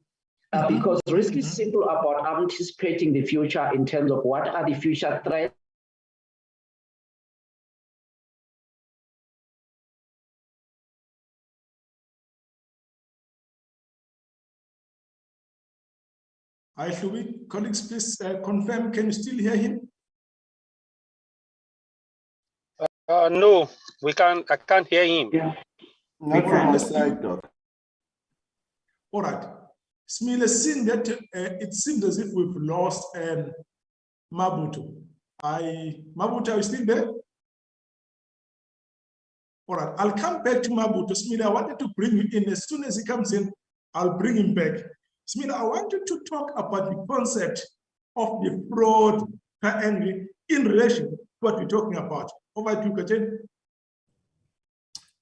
Because risk is simple about anticipating the future in terms of what are the future threats. Colleagues, please confirm, can you still hear him? No, I can't hear him. Yeah. Not from my side, Doc. All right. Smile, seeing that it seems as if we've lost Mabuto. Mabuto, are you still there? All right, I'll come back to Mabuto. Smile, I wanted to bring you in. As soon as he comes in, I'll bring him back. Smile, I want you to talk about the concept of the fraud triangle in relation to what we're talking about. Over to you, Kachen.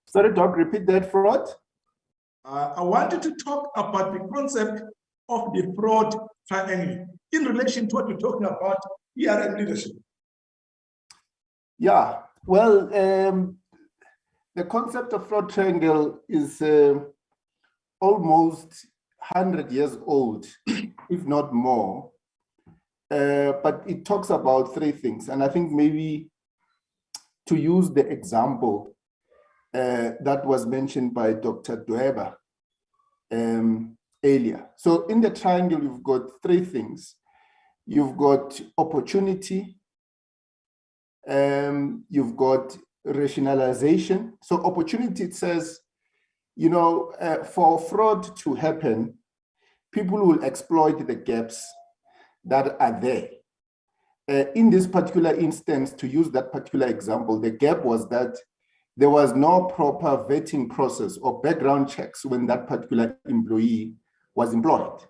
Sorry, Doc, repeat that, fraud. I wanted to talk about the concept of the fraud triangle in relation to what we're talking about ERM leadership. Yeah, well, the concept of fraud triangle is almost 100 years old, if not more. But it talks about three things. And I think maybe to use the example that was mentioned by Dr. Dweba earlier. So in the triangle, you've got three things. You've got opportunity, you've got rationalization. So opportunity, it says, you know, for fraud to happen, people will exploit the gaps that are there. In this particular instance, to use that particular example, the gap was that there was no proper vetting process or background checks when that particular employee was employed.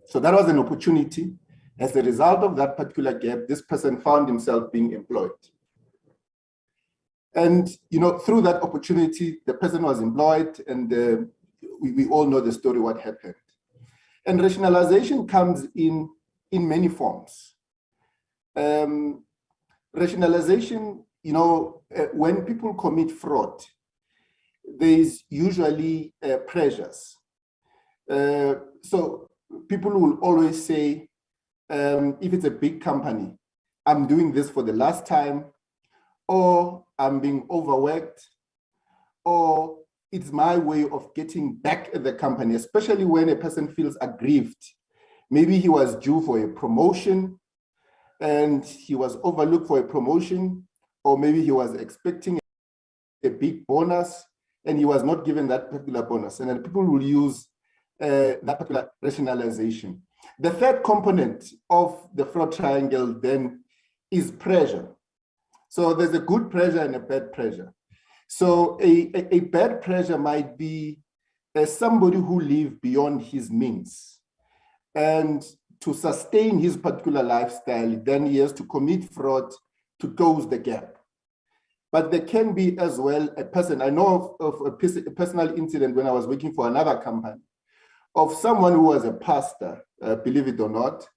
So that was an opportunity. As a result of that particular gap, this person found himself being employed. And you know, through that opportunity, the person was employed, and we all know the story, what happened. And rationalization comes in many forms. Rationalization, you know, when people commit fraud, there's usually pressures. So people will always say, if it's a big company, I'm doing this for the last time, or I'm being overworked, or it's my way of getting back at the company, especially when a person feels aggrieved. Maybe he was due for a promotion and he was overlooked for a promotion, or maybe he was expecting a big bonus and he was not given that particular bonus. And then people will use that particular rationalization. The third component of the fraud triangle then is pressure. So there's a good pressure and a bad pressure. So a bad pressure might be somebody who lives beyond his means. And to sustain his particular lifestyle, then he has to commit fraud to close the gap. But there can be as well a person, I know of a personal incident when I was working for another company, of someone who was a pastor, believe it or not,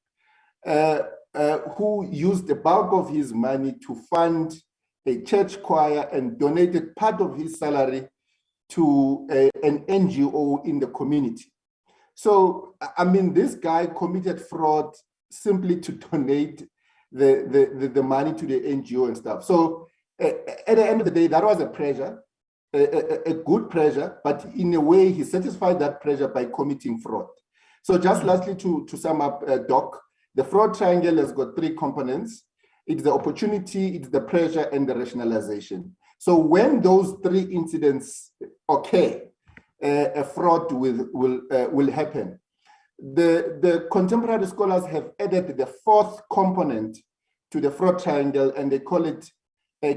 who used the bulk of his money to fund a church choir and donated part of his salary to an NGO in the community. So, I mean, this guy committed fraud simply to donate the money to the NGO and stuff. So at the end of the day, that was a pressure, a good pressure, but in a way, he satisfied that pressure by committing fraud. So just lastly, to sum up, Doc, the fraud triangle has got three components. It's the opportunity, it's the pressure, and the rationalization. So when those three incidents occur, a fraud will happen. The contemporary scholars have added the fourth component to the fraud triangle, and they call it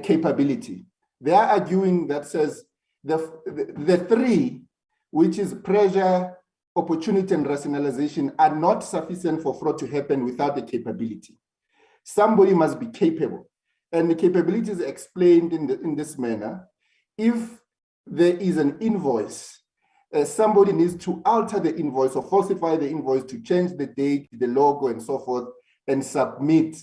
capability. They are arguing that says the three, which is pressure, opportunity, and rationalization, are not sufficient for fraud to happen without the capability. Somebody must be capable, and the capability is explained in this manner. If there is an invoice, somebody needs to alter the invoice or falsify the invoice to change the date, the logo, and so forth, and submit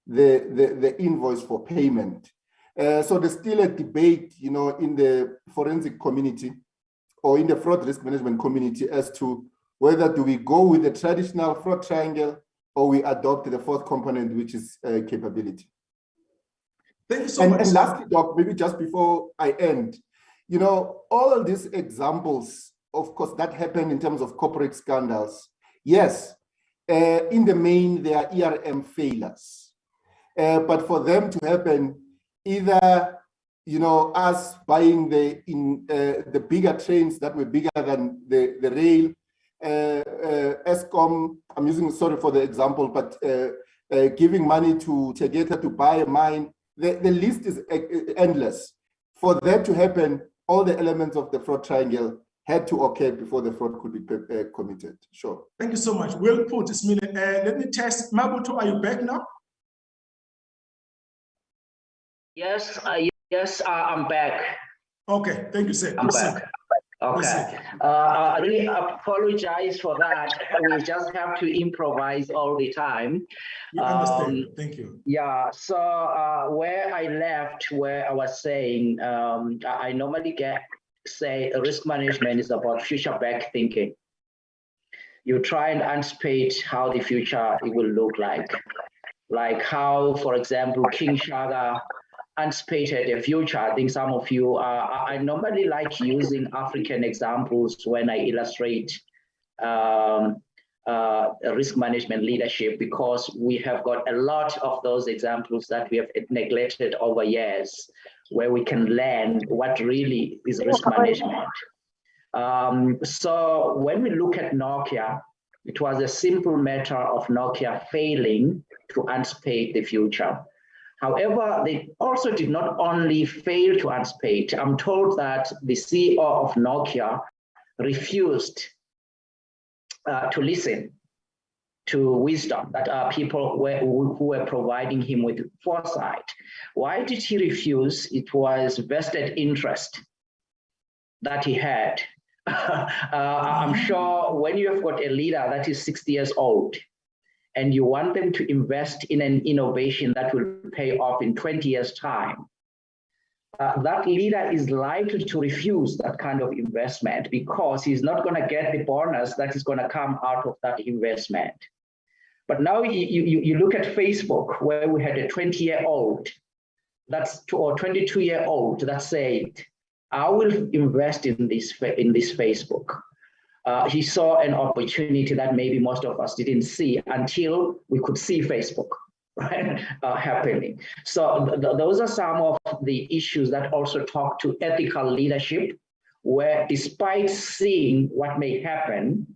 the invoice for payment. So there's still a debate, you know, in the forensic community or in the fraud risk management community as to whether do we go with the traditional fraud triangle or we adopt the fourth component, which is capability. Thank you so much. And lastly, Doc, maybe just before I end, you know, all of these examples, of course, that happen in terms of corporate scandals. Yes, in the main, they are ERM failures. But for them to happen, either, you know, us buying the bigger trains that were bigger than the rail, ESCOM, I'm using, sorry for the example, but giving money to Tegeta to buy a mine, the list is endless. For that to happen, all the elements of the fraud triangle had to occur before the fraud could be committed. Sure. Thank you so much. Well put, Ismile. Let me test. Mabuto, are you back now? Yes, I'm back. Okay, thank you, sir. I'm back. Okay. I really apologize for that. We just have to improvise all the time. We understand. Thank you. Yeah. So where I left, where I was saying, I normally say risk management is about future back thinking. You try and anticipate how the future it will look like how, for example, King Shaka anticipated the future. I think some of you, I normally like using African examples when I illustrate risk management leadership, because we have got a lot of those examples that we have neglected over years, where we can learn what really is risk management. So when we look at Nokia, it was a simple matter of Nokia failing to anticipate the future. However, they also did not only fail to anticipate. I'm told that the CEO of Nokia refused to listen to wisdom that people who were providing him with foresight. Why did he refuse? It was vested interest that he had. I'm sure when you have got a leader that is 60 years old, and you want them to invest in an innovation that will pay off in 20 years' time, that leader is likely to refuse that kind of investment because he's not going to get the bonus that is going to come out of that investment. But now you look at Facebook, where we had a 20-year-old, or 22-year-old that said, I will invest in this Facebook. He saw an opportunity that maybe most of us didn't see until we could see Facebook, right, happening. So those are some of the issues that also talk to ethical leadership, where despite seeing what may happen,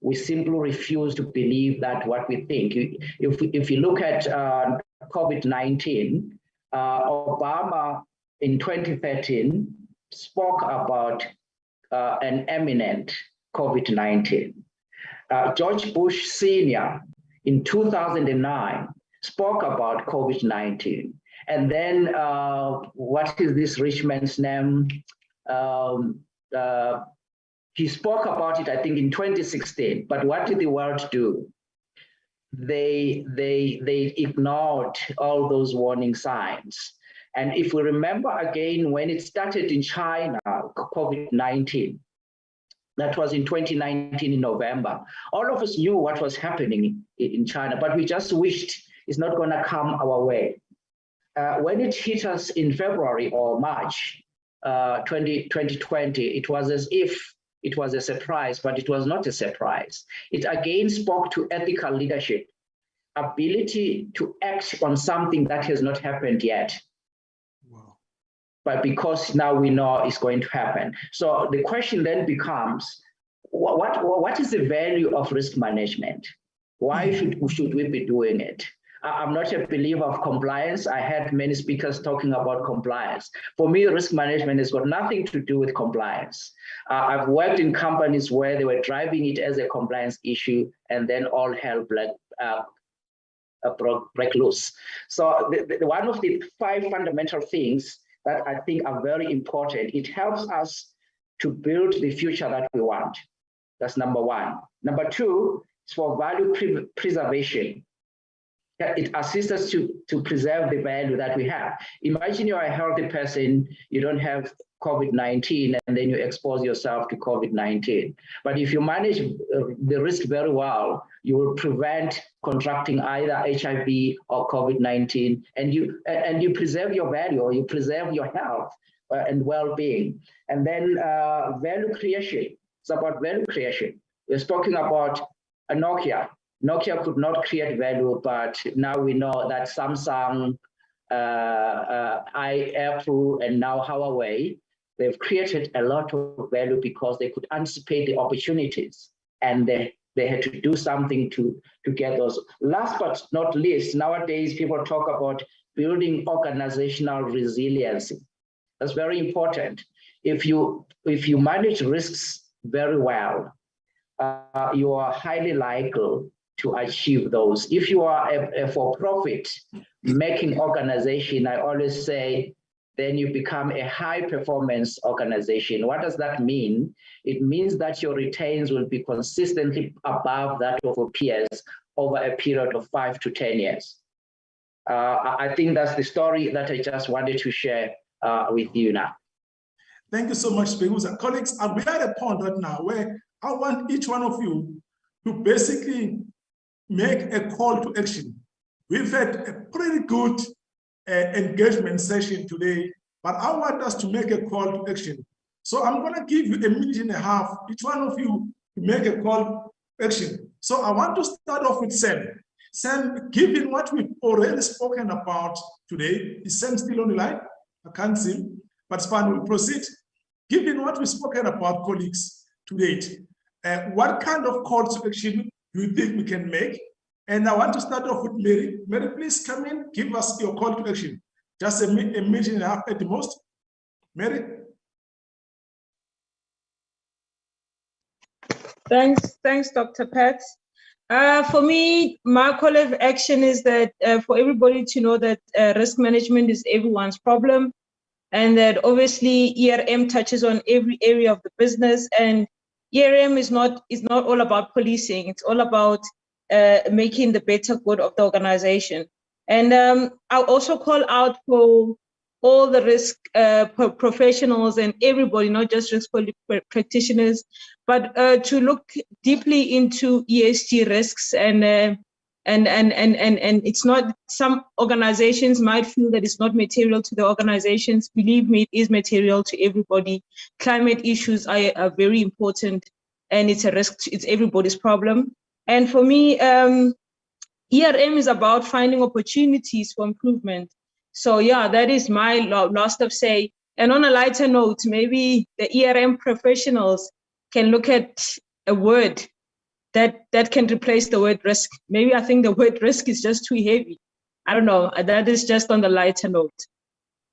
we simply refuse to believe that what we think. If you look at COVID-19, Obama in 2013 spoke about an imminent COVID-19. George Bush Sr. in 2009 spoke about COVID-19. And then what is this rich man's name? He spoke about it, I think, in 2016. But what did the world do? They ignored all those warning signs. And if we remember again, when it started in China, COVID-19, that was in 2019 in November, all of us knew what was happening in China, but we just wished it's not going to come our way. When it hit us in February or March 2020, it was as if it was a surprise, but it was not a surprise. It again spoke to ethical leadership, ability to act on something that has not happened yet. Wow. But because now we know it's going to happen. So the question then becomes, what is the value of risk management? Why should we be doing it? I'm not a believer of compliance. I had many speakers talking about compliance. For me, risk management has got nothing to do with compliance. I've worked in companies where they were driving it as a compliance issue, and then all hell break loose. So one of the 5 fundamental things that I think are very important, it helps us to build the future that we want. That's number 1. Number 2 is for value preservation. It assists us to preserve the value that we have. Imagine you're a healthy person, you don't have COVID-19, and then you expose yourself to COVID-19. But if you manage the risk very well, you will prevent contracting either HIV or COVID-19, and you preserve your value, or you preserve your health and well-being. And then value creation. It's about value creation. We're talking about a Nokia. Nokia could not create value, but now we know that Samsung, Apple, and now Huawei, they've created a lot of value because they could anticipate the opportunities, and they had to do something to get those. Last but not least, nowadays people talk about building organizational resiliency. That's very important. If you manage risks very well, you are highly likely to achieve those. If you are a for-profit making organization, I always say, then you become a high-performance organization. What does that mean? It means that your returns will be consistently above that of your peers over a period of 5 to 10 years. I think that's the story that I just wanted to share with you now. Thank you so much, Speguza. Colleagues, we are at a point right now where I want each one of you to basically make a call to action. We've had a pretty good engagement session today, but I want us to make a call to action. So I'm going to give you 1.5 minutes, each one of you, to make a call to action. So I want to start off with Sam. Sam, given what we've already spoken about today, is Sam still on the line? I can't see him, but Span will proceed. Given what we've spoken about, colleagues, to date, what kind of calls to action do you think we can make? And I want to start off with Mary. Mary, please come in, give us your call to action. Just 1.5 minutes at the most. Mary? Thanks, Dr. Pat. For me, my call of action is that for everybody to know that risk management is everyone's problem, and that obviously ERM touches on every area of the business, and ERM is not all about policing. It's all about making the better good of the organization. And I'll also call out for all the risk professionals and everybody, not just risk practitioners, but to look deeply into ESG risks. And it's not, some organizations might feel that it's not material to the organizations. Believe me, it is material to everybody. Climate issues are very important, and it's a risk, it's everybody's problem. And for me, ERM is about finding opportunities for improvement. So yeah, that is my last of say. And on a lighter note, maybe the ERM professionals can look at a word that can replace the word risk. Maybe I think the word risk is just too heavy. I don't know. That is just on the lighter note.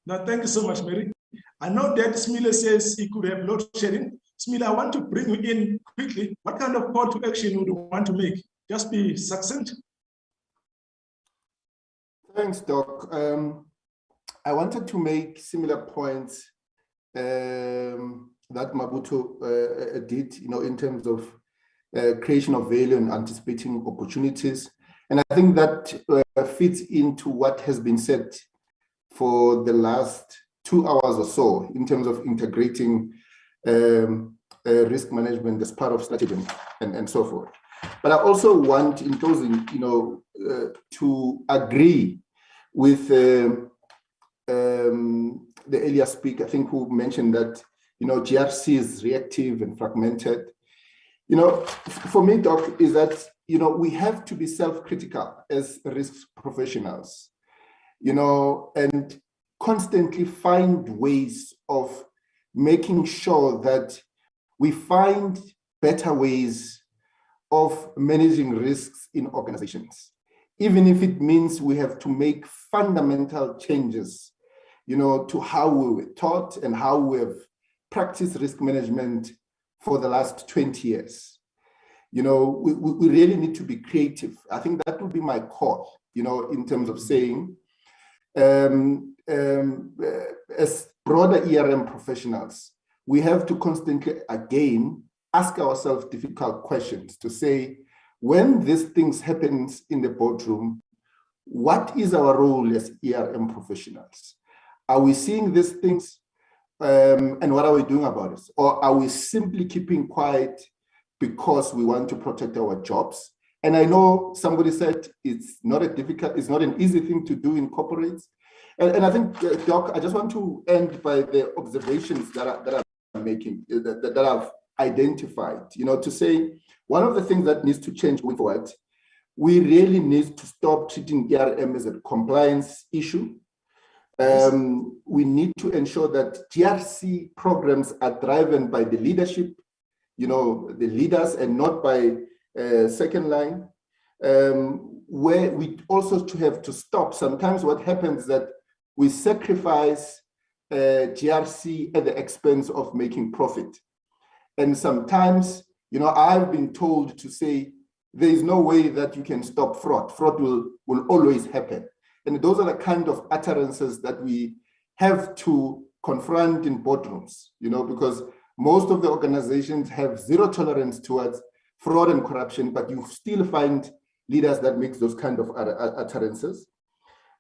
No, thank you so much, Mary. I know that Smile says he could have load shedding. Smile, I want to bring you in quickly. What kind of call to action would you want to make? Just be succinct. Thanks, Doc. I wanted to make similar points that Mabuto did, in terms of creation of value and anticipating opportunities. And I think that fits into what has been said for the last 2 hours or so in terms of integrating risk management as part of strategy and so forth. But I also want, in closing, to agree with the earlier speaker, I think, who mentioned that, GRC is reactive and fragmented. For me, Doc, is that, we have to be self-critical as risk professionals, and constantly find ways of making sure that we find better ways of managing risks in organizations, even if it means we have to make fundamental changes, to how we were taught and how we have practiced risk management for the last 20 years. We really need to be creative. I think that would be my call, in terms of saying, as broader ERM professionals, we have to constantly, again, ask ourselves difficult questions to say, when these things happen in the boardroom, what is our role as ERM professionals? Are we seeing these things and what are we doing about it? Or are we simply keeping quiet because we want to protect our jobs? And I know somebody said it's not an easy thing to do in corporates. And I think, Doc, I just want to end by the observations that I'm making, that I've identified, to say, one of the things that needs to change going forward, we really need to stop treating ERM as a compliance issue. We need to ensure that GRC programs are driven by the leadership, the leaders, and not by second line. Where we also have to stop. Sometimes what happens is that we sacrifice GRC at the expense of making profit. And sometimes, I've been told to say, there is no way that you can stop fraud. Fraud will always happen. And those are the kind of utterances that we have to confront in boardrooms, because most of the organizations have zero tolerance towards fraud and corruption, but you still find leaders that make those kind of utterances.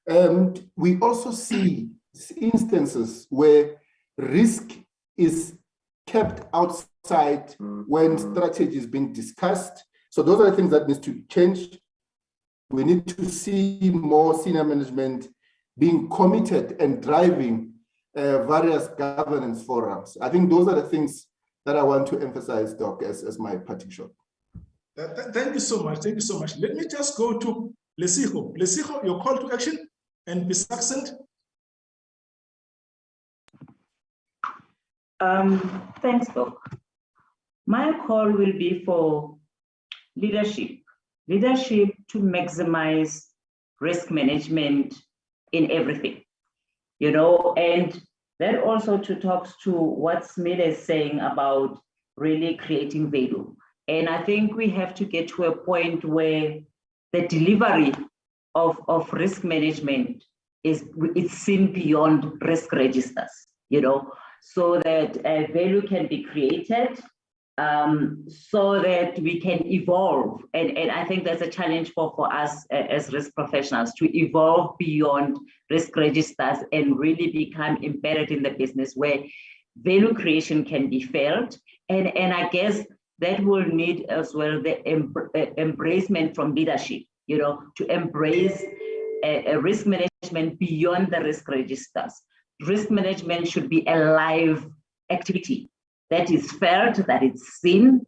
And we also see instances where risk is kept outside when strategy is being discussed. So those are the things that need to change. We need to see more senior management being committed and driving various governance forums. I think those are the things that I want to emphasize, Doc, as my parting shot. Thank you so much. Thank you so much. Let me just go to Lesego. Lesego, your call to action and be succinct. Thanks, Doc. My call will be for leadership to maximize risk management in everything, and that also talks to what Smith is saying about really creating value. And I think we have to get to a point where the delivery of risk management it's seen beyond risk registers, so that value can be created, so that we can evolve. And I think that's a challenge for us as risk professionals to evolve beyond risk registers and really become embedded in the business where value creation can be felt. And I guess that will need as well the embracement from leadership, to embrace a risk management beyond the risk registers. Risk management should be a live activity that is felt, that it's seen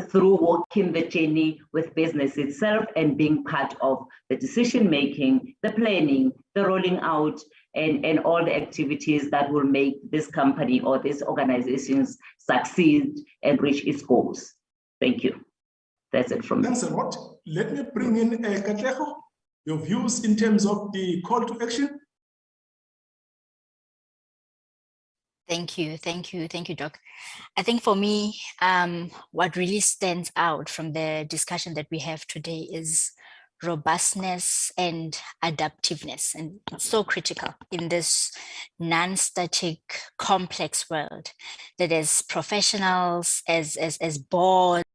through walking the journey with business itself and being part of the decision-making, the planning, the rolling out, and all the activities that will make this company or these organizations succeed and reach its goals. Thank you. That's it from me. Thanks a lot. Let me bring in Katlego, your views in terms of the call to action. Thank you, Doc. I think for me, what really stands out from the discussion that we have today is robustness and adaptiveness, and it's so critical in this non-static, complex world that as professionals, as boards,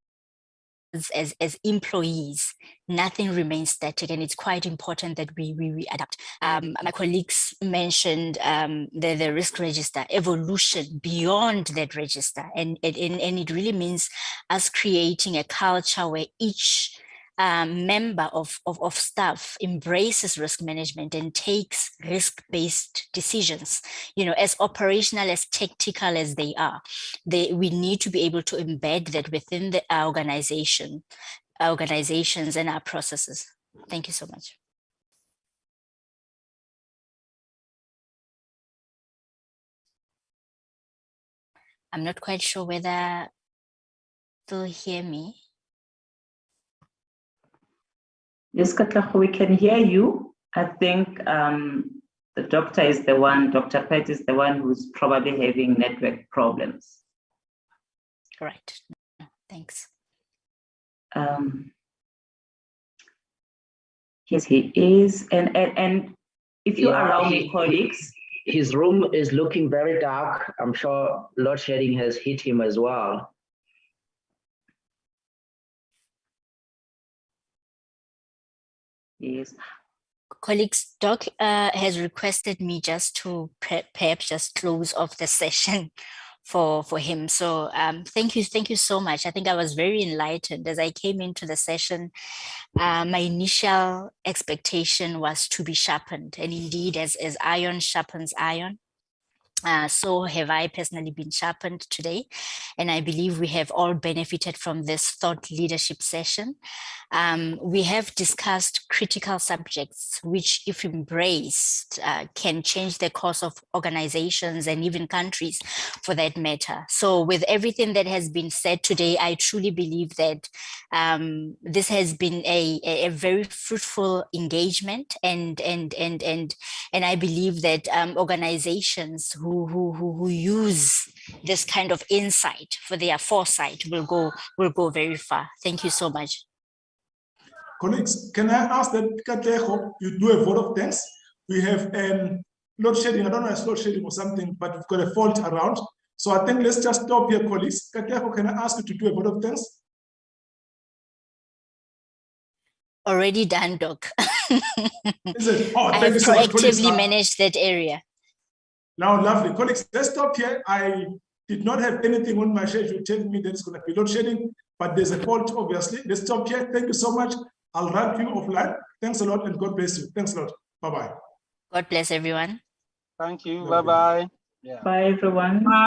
as employees, nothing remains static, and it's quite important that we adapt. My colleagues mentioned the risk register, evolution beyond that register, and it really means us creating a culture where each member of staff embraces risk management and takes risk-based decisions, as operational, as tactical as they are. We need to be able to embed that within the organizations and our processes. Thank you so much. I'm not quite sure whether you'll hear me. Yes, Katlaho, we can hear you. I think the doctor is the one, Dr. Pett is the one who's probably having network problems. Right. Thanks. Yes, he is. And if you allow me, colleagues. His room is looking very dark. I'm sure load shedding has hit him as well. Yes. Colleagues, Doc has requested me just to perhaps just close off the session for him. So thank you so much. I think I was very enlightened as I came into the session. My initial expectation was to be sharpened, and indeed, as iron sharpens iron, so have I personally been sharpened today, and I believe we have all benefited from this thought leadership session. We have discussed critical subjects which, if embraced, can change the course of organizations and even countries for that matter. So with everything that has been said today, I truly believe that this has been a very fruitful engagement, and I believe that organizations who use this kind of insight for their foresight will go very far. Thank you so much. Colleagues, can I ask that Katleho, you do a vote of thanks? We have load shedding. I don't know if it's load shedding or something, but we've got a fault around. So I think let's just stop here, colleagues. Katleho, can I ask you to do a vote of thanks? Already done, Doc. Is it? Oh, I have proactively managed that area. Now, lovely. Colleagues, let's stop here. I did not have anything on my schedule telling me that it's going to be load shedding, but there's a fault, obviously. Let's stop here. Thank you so much. I'll wrap you offline. Thanks a lot, and God bless you. Thanks a lot. Bye-bye. God bless everyone. Thank you. Bye-bye. Bye, everyone.